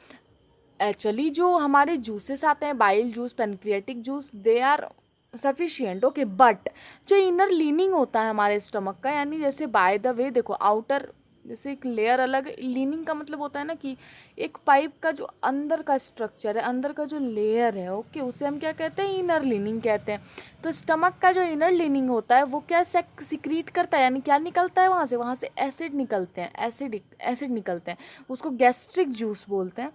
एक्चुअली जो हमारे जूसेस आते हैं, bile juice, pancreatic juice, they are sufficient, okay. But जो इनर लीनिंग होता है हमारे स्टमक का, यानी जैसे बाय द वे देखो, आउटर जैसे एक लेयर अलग, लीनिंग का मतलब होता है ना कि एक पाइप का जो अंदर का स्ट्रक्चर है, अंदर का जो लेयर है, ओके, उसे हम क्या कहते हैं, इनर लीनिंग कहते हैं। तो स्टमक का जो इनर लीनिंग होता है वो क्या सिक्रीट करता है, यानी क्या निकलता है वहाँ से एसिड निकलते हैं, एसिड निकलते हैं, उसको गैस्ट्रिक जूस बोलते हैं।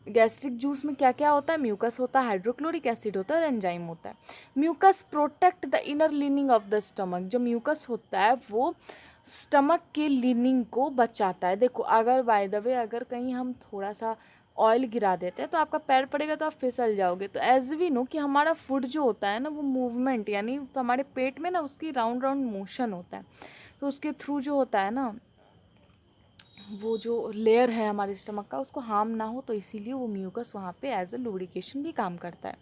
गैस्ट्रिक जूस में क्या क्या होता है, म्यूकस होता है, हाइड्रोक्लोरिक एसिड होता है और एंजाइम होता है। Mucus protect the inner lining of the stomach, जो म्यूकस होता है वो स्टमक के लीनिंग को बचाता है। देखो अगर बाय द वे अगर कहीं हम थोड़ा सा ऑयल गिरा देते हैं तो आपका पैर पड़ेगा तो आप फिसल जाओगे। तो एज वी नो कि हमारा फूड जो होता है ना वो मूवमेंट, यानी तो हमारे पेट में ना उसकी राउंड राउंड मोशन होता है, तो उसके थ्रू जो होता है ना वो जो लेयर है हमारे स्टमक का उसको हार्म ना हो, तो इसीलिए वो म्यूकस वहाँ पे एज अ लुब्रिकेशन भी काम करता है।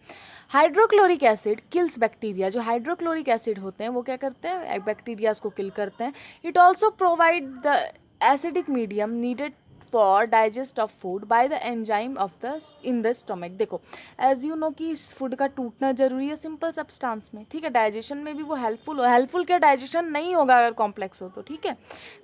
हाइड्रोक्लोरिक एसिड किल्स बैक्टीरिया, जो हाइड्रोक्लोरिक एसिड होते हैं वो क्या करते हैं, बैक्टीरियाज को किल करते हैं। It also provide the acidic medium needed for digest of food by the enzyme of the in the stomach. देखो एज यू नो कि फूड का टूटना जरूरी है सिंपल सब्सटेंस में, ठीक है, डाइजेशन में भी वो हेल्पफुल क्या डाइजेशन नहीं होगा अगर कॉम्प्लेक्स हो तो, ठीक है।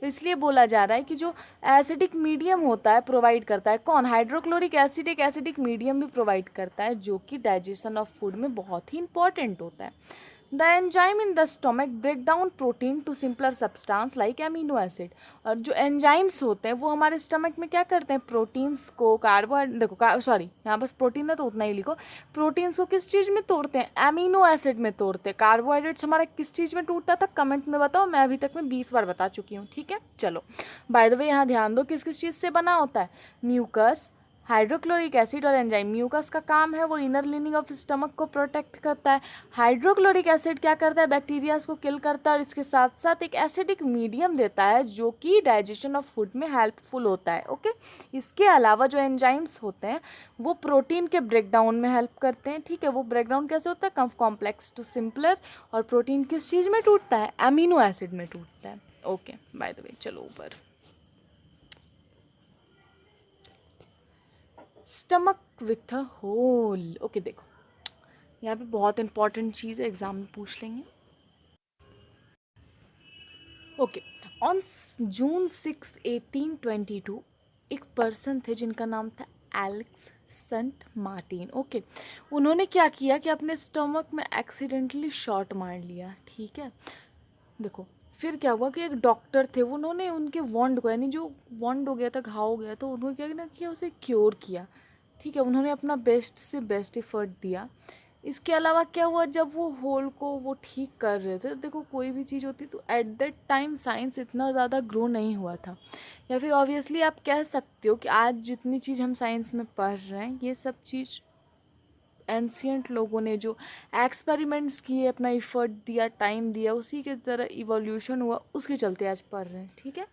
तो इसलिए बोला जा रहा है कि जो एसिडिक मीडियम होता है प्रोवाइड करता है कौन, हाइड्रोक्लोरिक एसिड एक एसिडिक मीडियम भी प्रोवाइड करता है जो कि डाइजेशन ऑफ फूड में बहुत ही इंपॉर्टेंट होता है। The enzyme in the stomach break down protein to simpler substance like amino acid. और जो एंजाइम्स होते हैं वो हमारे स्टमक में क्या करते हैं, प्रोटीन्स को देखो सॉरी यहाँ बस प्रोटीन है तो उतना ही लिखो, प्रोटीन्स को किस चीज़ में तोड़ते हैं, एमिनो एसिड में तोड़ते हैं। कार्बोहाइड्रेट्स हमारा किस चीज़ में टूटता था, कमेंट में बताओ, मैं अभी तक में 20 बार बता चुकी हूँ, ठीक है। चलो बाय द वे यहाँ ध्यान दो किस किस चीज़ से बना होता है, म्यूकस, हाइड्रोक्लोरिक एसिड और एंजाइम। म्यूकस का काम है वो इनर लिनिंग ऑफ स्टमक को प्रोटेक्ट करता है, हाइड्रोक्लोरिक एसिड क्या करता है, बैक्टीरियाज को किल करता है और इसके साथ साथ एक एसिडिक मीडियम देता है जो कि डाइजेशन ऑफ फूड में हेल्पफुल होता है, ओके। इसके अलावा जो एंजाइम्स होते हैं वो प्रोटीन के ब्रेकडाउन में हेल्प करते हैं, ठीक है। वो ब्रेकडाउन कैसे होता है, कॉम्प्लेक्स टू सिंपलर, और प्रोटीन किस चीज़ में टूटता है, अमीनो एसिड में टूटता है, ओके। बाय द वे चलो ऊपर, stomach with a hole, okay. देखो यहाँ पे बहुत इंपॉर्टेंट चीज़ है, एग्जाम में पूछ लेंगे, ओके। ऑन जून 6, 1822 एक पर्सन थे जिनका नाम था एलेक्स सेंट मार्टिन, ओके। उन्होंने क्या किया कि अपने स्टमक में एक्सीडेंटली शॉट मार लिया, ठीक है। देखो फिर क्या हुआ कि एक डॉक्टर थे, उन्होंने उनके वॉन्ड को, यानी जो वॉन्ड हो गया था, घाव हो गया तो उन्होंने क्या ना किया, उसे क्योर किया, ठीक है। उन्होंने अपना बेस्ट से बेस्ट एफर्ट दिया। इसके अलावा क्या हुआ, जब वो होल को वो ठीक कर रहे थे, देखो कोई भी चीज़ होती तो एट दैट टाइम साइंस इतना ज़्यादा ग्रो नहीं हुआ था, या फिर ऑब्वियसली आप कह सकते हो कि आज जितनी चीज़ हम साइंस में पढ़ रहे हैं ये सब चीज़ एंशियंट लोगों ने जो एक्सपेरिमेंट्स किए, अपना एफर्ट दिया, टाइम दिया, उसी के तरह इवोल्यूशन हुआ, उसके चलते आज पढ़ रहे हैं, ठीक है।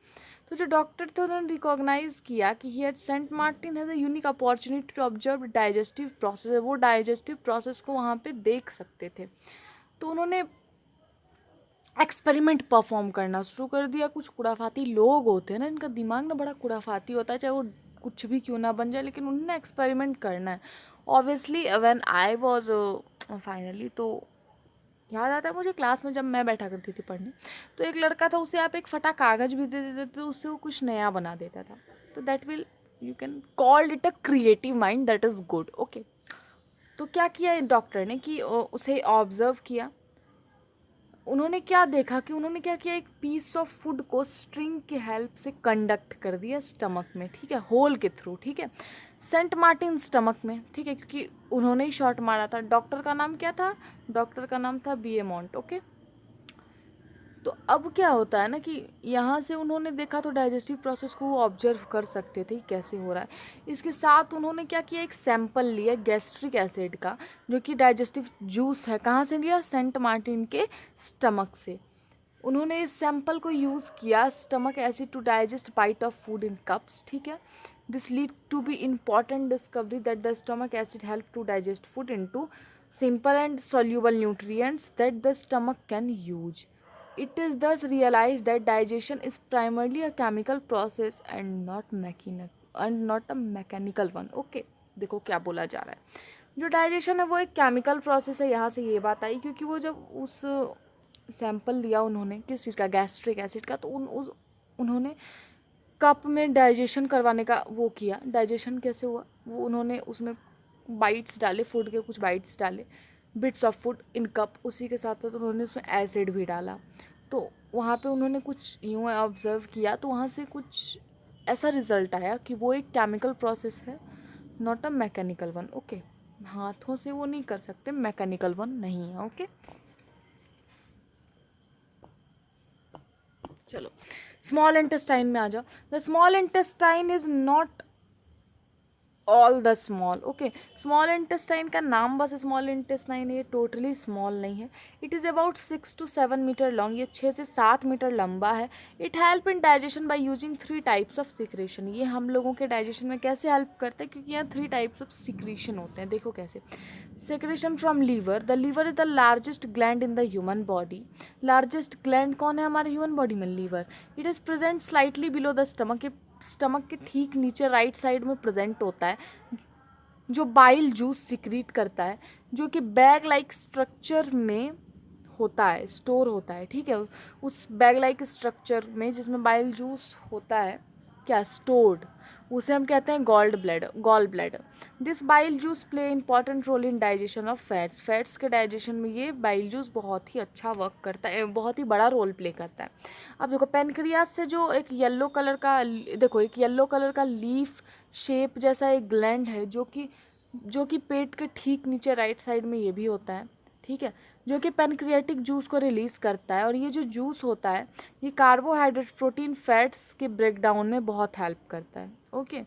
तो जो डॉक्टर थे उन्होंने रिकॉग्नाइज किया कि he at Saint Martin has a unique opportunity to observe digestive process, वो डाइजेस्टिव प्रोसेस को वहाँ पे देख सकते थे। तो उन्होंने एक्सपेरिमेंट परफॉर्म करना शुरू कर दिया। कुछ खुराफाती लोग होते हैं ना, इनका दिमाग ना बड़ा खुराफाती होता है, चाहे वो कुछ भी क्यों ना बन जाए, लेकिन उन्हें एक्सपेरिमेंट करना है। Obviously when I was finally, तो याद आता है मुझे क्लास में जब मैं बैठा करती थी पढ़ने, तो एक लड़का था, उसे आप एक फटा कागज़ भी दे देते तो उससे वो कुछ नया बना देता था। तो that will you can called it a creative mind, that is good, okay. तो क्या किया डॉक्टर ने कि उसे ऑब्जर्व किया। उन्होंने क्या देखा कि उन्होंने क्या किया, एक पीस ऑफ फूड को स्ट्रिंग की हेल्प से कंडक्ट कर दिया स्टमक में, ठीक है, होल के थ्रू, ठीक है, सेंट मार्टिन स्टमक में, ठीक है, क्योंकि उन्होंने ही शॉट मारा था। डॉक्टर का नाम क्या था, डॉक्टर का नाम था बिएमॉन्ट, ओके। तो अब क्या होता है ना कि यहाँ से उन्होंने देखा तो डाइजेस्टिव प्रोसेस को वो ऑब्जर्व कर सकते थे कैसे हो रहा है। इसके साथ उन्होंने क्या किया, एक सैंपल लिया गैस्ट्रिक एसिड का, जो कि डाइजेस्टिव जूस है, कहाँ से लिया, सेंट मार्टिन के स्टमक से। उन्होंने इस सैंपल को यूज़ किया stomach acid to digest bite of food in cups, ठीक है। This lead to be important discovery that the stomach acid help to digest food into simple and soluble nutrients that the stomach can use. It is thus realized that digestion is primarily a chemical process and not a mechanical one. Okay, देखो क्या बोला जा रहा है। जो डाइजेशन है वो एक केमिकल प्रोसेस है, यहाँ से ये बात आई, क्योंकि वो जब उस सैंपल लिया उन्होंने किस चीज़ का, गैस्ट्रिक एसिड का, तो उन्होंने कप में डाइजेशन करवाने का वो किया। डाइजेशन कैसे हुआ, वो उन्होंने उसमें बाइट्स डाले, फूड के कुछ बाइट्स डाले, bits of food in cup, उसी के साथ साथ उन्होंने उसमें एसिड भी डाला। तो वहाँ पे उन्होंने कुछ यूँ ऑब्जर्व किया, तो वहाँ से कुछ ऐसा रिजल्ट आया कि वो एक केमिकल प्रोसेस है, not a mechanical one. Okay, हाथों से वो नहीं कर सकते, मैकेनिकल वन नहीं है। ओके, चलो स्मॉल इंटेस्टाइन में आ जाओ। The small intestine is not all the small. Okay, small intestine का नाम बस स्मॉल इंटेस्टाइन है, ये टोटली स्मॉल नहीं है। It is about 6 to 7 metre long, ये 6 से 7 मीटर लंबा है। It help in digestion by using 3 types of secretion. ये हम लोगों के डाइजेशन में कैसे हेल्प करता है, क्योंकि यहाँ 3 टाइप्स ऑफ सिक्रेशन होते हैं। देखो कैसे, secretion from liver. The liver is the largest gland in the human body. Largest gland कौन है हमारे ह्यूमन बॉडी में? Liver. It is present slightly below the stomach, stomach के ठीक नीचे राइट साइड में प्रेजेंट होता है, जो बाइल जूस सिक्रीट करता है, जो कि बैग लाइक स्ट्रक्चर में होता है, स्टोर होता है। ठीक है, उस बैग लाइक स्ट्रक्चर में जिसमें बाइल जूस होता है, क्या स्टोर्ड, उसे हम कहते हैं gall bladder. This bile juice play important role in digestion of fats. Fats के डाइजेशन में ये बाइल जूस बहुत ही अच्छा वर्क करता है, बहुत ही बड़ा रोल प्ले करता है। अब देखो, पेनक्रियास से जो एक येलो कलर का, देखो एक येलो कलर का लीफ शेप जैसा एक ग्लैंड है, जो कि पेट के ठीक नीचे राइट साइड में ये भी होता है। ठीक है, जो कि पेनक्रियाटिक जूस को रिलीज़ करता है। और ये जो जूस होता है, ये कार्बोहाइड्रेट, प्रोटीन, फैट्स के ब्रेकडाउन में बहुत हेल्प करता है। Okay,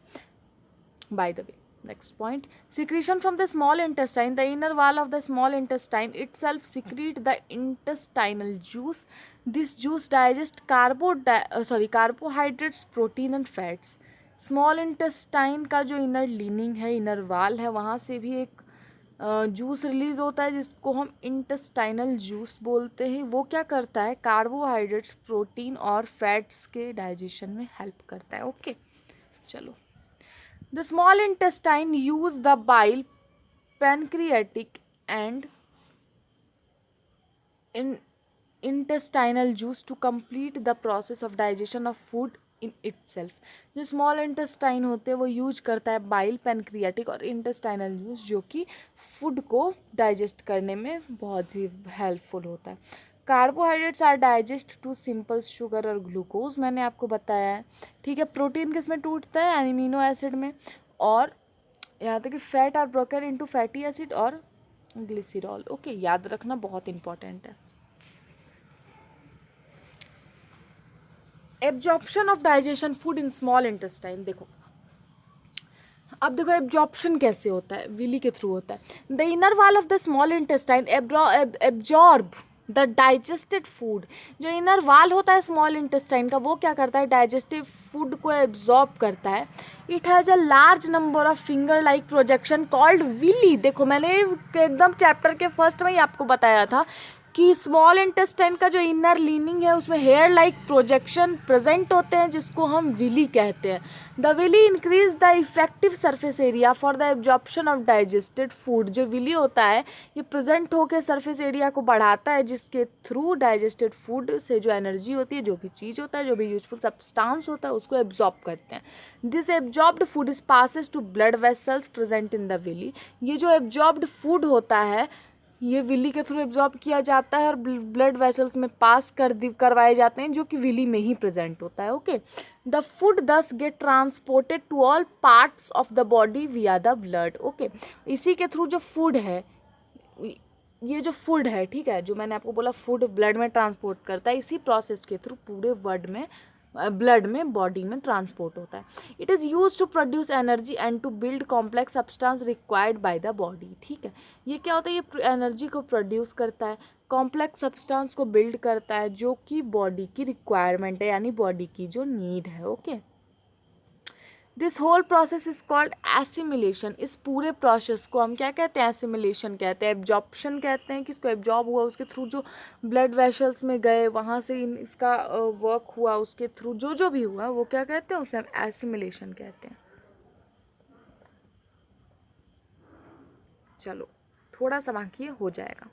by the way, next point, secretion from the small intestine. The inner wall of the small intestine itself secrete the intestinal juice. This juice digests carbohydrates, protein and fats. Small intestine का जो इनर लीनिंग है, इनर वाल है, वहाँ से भी एक जूस रिलीज होता है, जिसको हम इंटेस्टाइनल जूस बोलते हैं। वो क्या करता है, कार्बोहाइड्रेट्स, प्रोटीन और फैट्स के डाइजेशन में हेल्प करता है। ओके, चलो, the small intestine use the bile, pancreatic and intestinal juice to complete the process of digestion of food in itself. जो स्मॉल इंटेस्टाइन होते हैं वो यूज करता है बाइल, पैनक्रियाटिक और इंटेस्टाइनल जूस, जो कि फूड को डाइजेस्ट करने में बहुत ही हेल्पफुल होता है। Carbohydrates are digest to simple sugar और ग्लूकोज, मैंने आपको बताया है। ठीक है, प्रोटीन किस में टूटता है, एमिनो एसिड में। और यहाँ तक कि fat are broken into fatty acid और ग्लिसरॉल। ओके, याद रखना बहुत इंपॉर्टेंट है। Absorption of digestion food in small intestine. देखो, अब देखो एब्जॉर्प्शन कैसे होता है, विली के थ्रू होता है। The inner wall of the small intestine absorb the digested food. जो इनर वाल होता है स्मॉल इंटेस्टाइन का, वो क्या करता है, डाइजेस्टिव फूड को एब्जॉर्ब करता है। It has a large number of finger like projection called villi. देखो, मैंने एकदम चैप्टर के फर्स्ट में ही आपको बताया था कि स्मॉल इंटेस्टाइन का जो इनर लीनिंग है, उसमें हेयर लाइक प्रोजेक्शन प्रेजेंट होते हैं, जिसको हम विली कहते हैं। The villi increase the effective surface area for the absorption of digested food. जो विली होता है, ये प्रेजेंट होकर सरफेस एरिया को बढ़ाता है, जिसके थ्रू डाइजेस्टेड फूड से जो एनर्जी होती है, जो भी चीज़ होता है, जो भी यूजफुल सब्सटेंस होता है, उसको एब्जॉर्ब करते हैं। This absorbed food is passes to blood vessels present in the villi. ये जो एब्जॉर्ब्ड फूड होता है, ये विली के थ्रू एब्जॉर्ब किया जाता है और ब्लड वेसल्स में पास करवाए जाते हैं, जो कि विली में ही प्रेजेंट होता है। Okay, the food thus get transported to all parts of the body via the blood. Okay, इसी के थ्रू जो फूड है, ये जो फूड है, ठीक है, जो मैंने आपको बोला फूड ब्लड में ट्रांसपोर्ट करता है, इसी प्रोसेस के थ्रू पूरे ब्लड में बॉडी में ट्रांसपोर्ट होता है। It is use to produce energy and to build complex substance required by the body. ठीक है, ये क्या होता है, ये एनर्जी को प्रोड्यूस करता है, कॉम्प्लेक्स सब्सटेंस को बिल्ड करता है, जो कि बॉडी की रिक्वायरमेंट है, यानी बॉडी की जो नीड है। Okay, this whole process is called assimilation. इस पूरे प्रोसेस को हम क्या कहते हैं, एसिमिलेशन कहते हैं। एब्जॉर्प्शन कहते हैं कि इसको एब्जॉर्ब हुआ, उसके थ्रू जो ब्लड वेसल्स में गए, वहाँ से इसका वर्क हुआ, उसके थ्रू जो भी हुआ, वो क्या कहते हैं, उसे हम एसिमिलेशन कहते हैं। चलो थोड़ा सा बाकी हो जाएगा।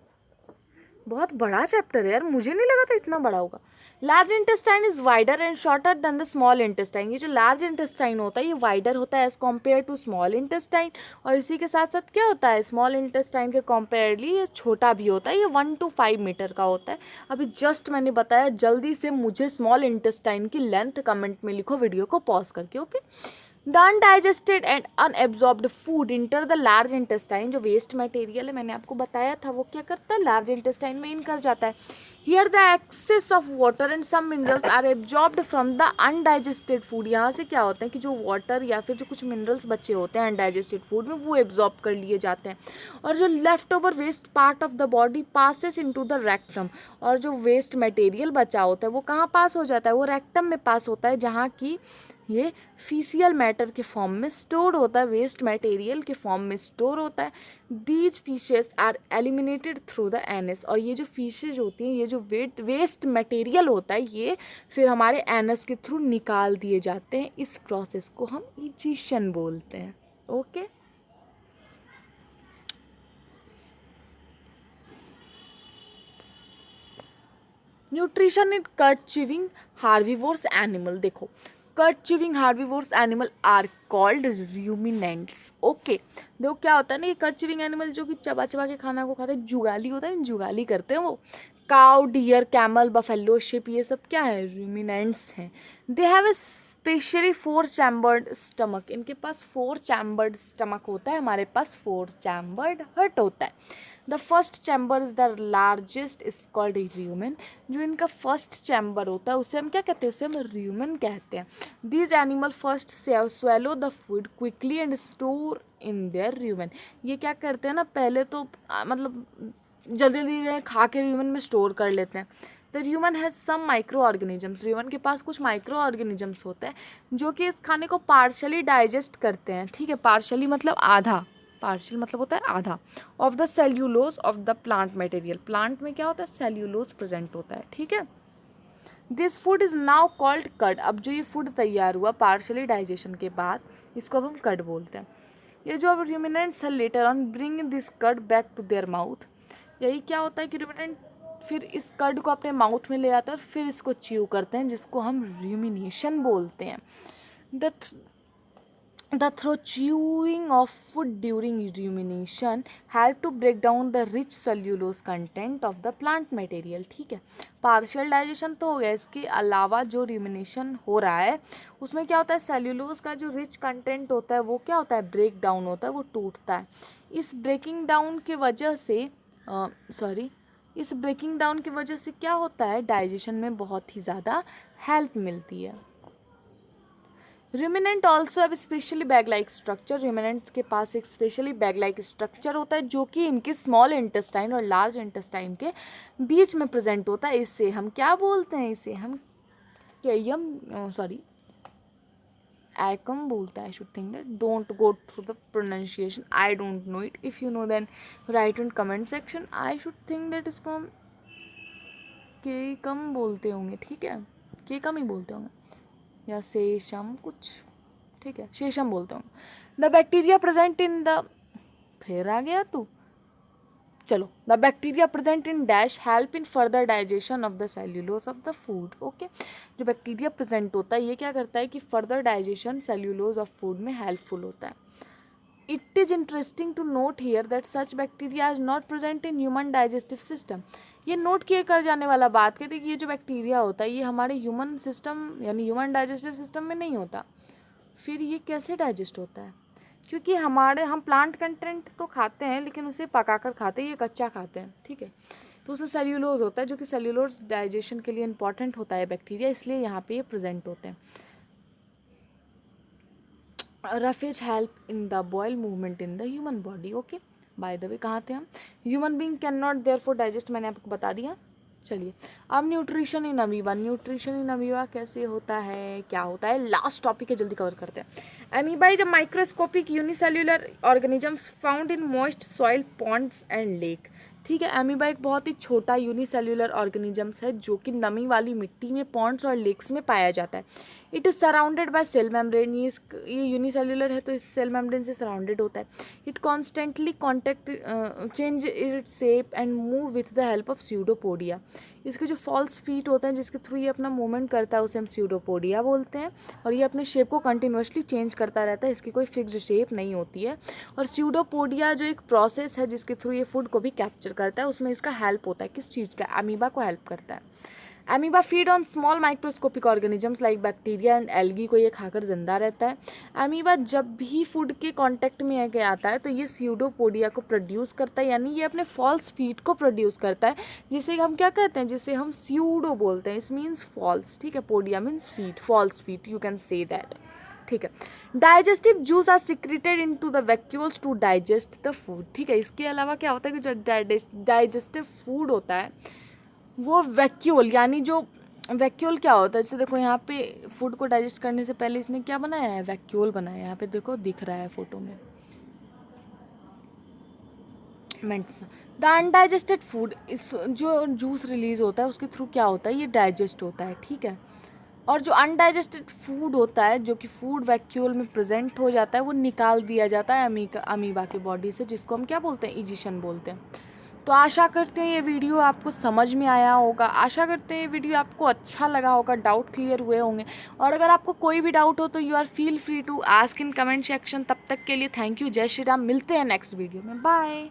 बहुत बड़ा चैप्टर है यार, मुझे नहीं लगा था इतना बड़ा होगा। Large intestine is wider and shorter than the small intestine. ये जो लार्ज इंटेस्टाइन होता है ये वाइडर होता है as compare to small intestine, और इसी के साथ साथ क्या होता है, स्मॉल इंटेस्टाइन के कंपेयरली ये छोटा भी होता है, ये 1 to 5 मीटर का होता है। अभी जस्ट मैंने बताया, जल्दी से मुझे स्मॉल इंटेस्टाइन की लेंथ कमेंट में लिखो वीडियो को पॉज करके, okay. The undigested and unabsorbed food enter the large intestine. जो वेस्ट मटेरियल है मैंने आपको बताया था वो क्या करता है, लार्ज इंटेस्टाइन में इन कर जाता है। Here the excess of water and some minerals are absorbed from the undigested food. यहाँ से क्या होता है कि जो वाटर या फिर जो कुछ मिनरल्स बचे होते हैं अनडाइजेस्टेड फूड में वो एब्जॉर्ब कर लिए जाते हैं, और जो left over west part of the body passes into the rectum. और जो वेस्ट मटेरियल बचा होता है वो कहाँ पास हो जाता है, वो रेक्टम में पास होता है, जहाँ की ये फीसियल मैटर के फॉर्म में स्टोर होता है, वेस्ट मटेरियल के फॉर्म में स्टोर होता है। These faeces are eliminated through the anus. और ये जो फिशेज होती हैं, ये जो वेस्ट मटेरियल होता है, ये फिर हमारे एनस के थ्रू निकाल दिए जाते हैं। इस प्रोसेस को हम इजेशन बोलते हैं, okay. Nutrition in cud chewing herbivores animal. देखो, cud chewing herbivores animal are called ruminants, okay. देखो क्या होता है ना, ये कट च्यूइंग एनिमल जो कि चबा चबा के खाना को खाते हैं, जुगाली होता है, जुगाली करते हैं वो। Cow, deer, camel, buffalo, sheep, ये सब क्या है, रूमिनेंट्स हैं। They have a specially 4 chambered stomach. इनके पास 4 चैम्बर्ड स्टमक होता है, हमारे पास 4 चैम्बर्ड हर्ट होता है। The first chamber is the largest is called rumen. जो इनका फर्स्ट चैम्बर होता है उसे हम क्या कहते हैं, उसे हम र्यूमेन कहते हैं। These animal first swallow the food quickly and store in their rumen. ये क्या करते हैं ना, पहले तो मतलब जल्दी जल्दी खा के र्यूमेन में स्टोर कर लेते हैं। The rumen has some microorganisms. Rumen के पास कुछ माइक्रो ऑर्गेनिजम्स होते हैं जो कि इस खाने को पार्शली डाइजेस्ट करते हैं, ठीक है। पार्शली मतलब आधा, पार्शियल मतलब होता है आधा। Of the cellulose of the plant material. Plant में क्या होता है, सेल्यूलोज प्रेजेंट होता है, ठीक है। This food is now called cud. अब जो ये फूड तैयार हुआ पार्शियली डाइजेशन के बाद, इसको अब हम कर्ड बोलते हैं। ये जो अब रूमिनेंट्स है later on bring this cud back to their mouth. यही क्या होता है कि रूमिनेंट फिर इस कर्ड को अपने माउथ में ले आते हैं और फिर इसको च्यू करते हैं, जिसको हम रूमिनेशन बोलते हैं। The through chewing of food during rumination help to break down the rich cellulose content of the plant material, ठीक है। पार्शियल डाइजेशन तो हो गया, इसके अलावा जो रूमिनेशन हो रहा है उसमें क्या होता है, सेल्यूलोज का जो रिच कंटेंट होता है वो क्या होता है, ब्रेक डाउन होता है, वो टूटता है। इस ब्रेकिंग डाउन की वजह से क्या होता है, डाइजेशन में बहुत ही ज़्यादा हेल्प मिलती है। Ruminant also have specially bag like structure. Ruminants के पास एक स्पेशली बैग लाइक स्ट्रक्चर होता है जो कि इनके स्मॉल इंटेस्टाइन और लार्ज इंटेस्टाइन के बीच में प्रेजेंट होता है। इससे हम क्या बोलते हैं, इसे हम एकम बोलता है। I should think that, don't go through the pronunciation, I don't know it. If you know then write in comment section. I should think that इसको हम केकम बोलते होंगे, ठीक है, केकम ही बोलते होंगे या सेशम कुछ, ठीक है, शेषम बोलते होंगे। The bacteria present in the, फिर आ गया तू, चलो। The bacteria present in dash help in further digestion of the cellulose of the food, okay. जो बैक्टीरिया प्रेजेंट होता है ये क्या करता है कि further digestion cellulose of food में हेल्पफुल होता है। It is interesting to note here that such bacteria is not present in human digestive system. ये नोट किए कर जाने वाला बात कहते हैं कि ये जो बैक्टीरिया होता है ये हमारे ह्यूमन सिस्टम यानी ह्यूमन डाइजेस्टिव सिस्टम में नहीं होता। फिर ये कैसे डाइजेस्ट होता है, क्योंकि हम प्लांट कंटेंट तो खाते हैं लेकिन उसे पकाकर खाते हैं, ये कच्चा खाते हैं, ठीक है। तो उसमें सेल्यूलोज होता है जो कि सेल्यूलोज डाइजेशन के लिए इंपॉर्टेंट होता है बैक्टीरिया, इसलिए यहाँ पे ये प्रेजेंट होते हैं। Roughage help in the bowel movement in the human body, okay. By the way कहाँ थे हम, human being can not therefore digest, मैंने आपको बता दिया। चलिए अब nutrition in amoeba. Nutrition in amoeba कैसे होता है, क्या होता है, लास्ट टॉपिक है, जल्दी कवर करते हैं। Amoeba is a microscopic unicellular organisms found in moist soil, Pond's and lake, ठीक है। अमीबा एक बहुत ही छोटा यूनिसेल्युलर ऑर्गेनिजम्स है जो कि नमी वाली मिट्टी में, पॉन्ड्स और लेक्स में पाया जाता है। It is surrounded by cell membrane, ये यूनिसेल्युलर है तो इस सेल मेम्ब्रेन से सराउंडेड होता है। It constantly contact change its shape and move with the help of pseudopodia. इसके जो फॉल्स फीट होते हैं जिसके थ्रू ये अपना मूवमेंट करता है उसे हम स्यूडोपोडिया बोलते हैं। और ये अपने शेप को कंटिन्यूसली चेंज करता रहता है, इसकी कोई फिक्स्ड शेप नहीं होती है। और स्यूडोपोडिया जो एक प्रोसेस है जिसके थ्रू ये फूड को भी कैप्चर करता है, उसमें इसका हेल्प होता है। किस चीज़ का? अमीबा को हेल्प करता है। Amoeba feed on small microscopic organisms like bacteria and algae को ये खाकर जिंदा रहता है। अमीबा जब भी फूड के कांटेक्ट में आके आता है तो ये स्यूडोपोडिया को प्रोड्यूस करता है, यानी ये अपने फॉल्स फीड को प्रोड्यूस करता है, जिसे हम क्या कहते हैं, जिसे हम स्यूडो बोलते हैं। इस मीन्स फॉल्स, ठीक है। Podia means feet, false feet, you can say that, ठीक है। Digestive juice are secreted into the vacuoles to digest the food, ठीक है। इसके अलावा क्या होता है कि जो डाइजेस्टिव फूड होता है वो वैक्यूल, यानी जो वैक्यूल क्या होता है, जैसे देखो यहाँ पे फूड को डाइजेस्ट करने से पहले इसने क्या बनाया है, वैक्यूल बनाया है। यहाँ पे देखो दिख रहा है फोटो में। द अनडाइजेस्टेड फूड, इस जो जूस रिलीज होता है उसके थ्रू क्या होता है, ये डाइजेस्ट होता है, ठीक है। और जो अनडाइजेस्टेड फूड होता है जो कि फूड वैक्यूल में प्रेजेंट हो जाता है वो निकाल दिया जाता है अमीबा के बॉडी से, जिसको हम क्या बोलते हैं, इजिशन बोलते हैं। तो आशा करते हैं ये वीडियो आपको समझ में आया होगा, आशा करते हैं ये वीडियो आपको अच्छा लगा होगा, डाउट क्लियर हुए होंगे। और अगर आपको कोई भी डाउट हो तो you are feel free to ask in comment section. तब तक के लिए थैंक यू, जय श्री राम। मिलते हैं नेक्स्ट वीडियो में, बाय।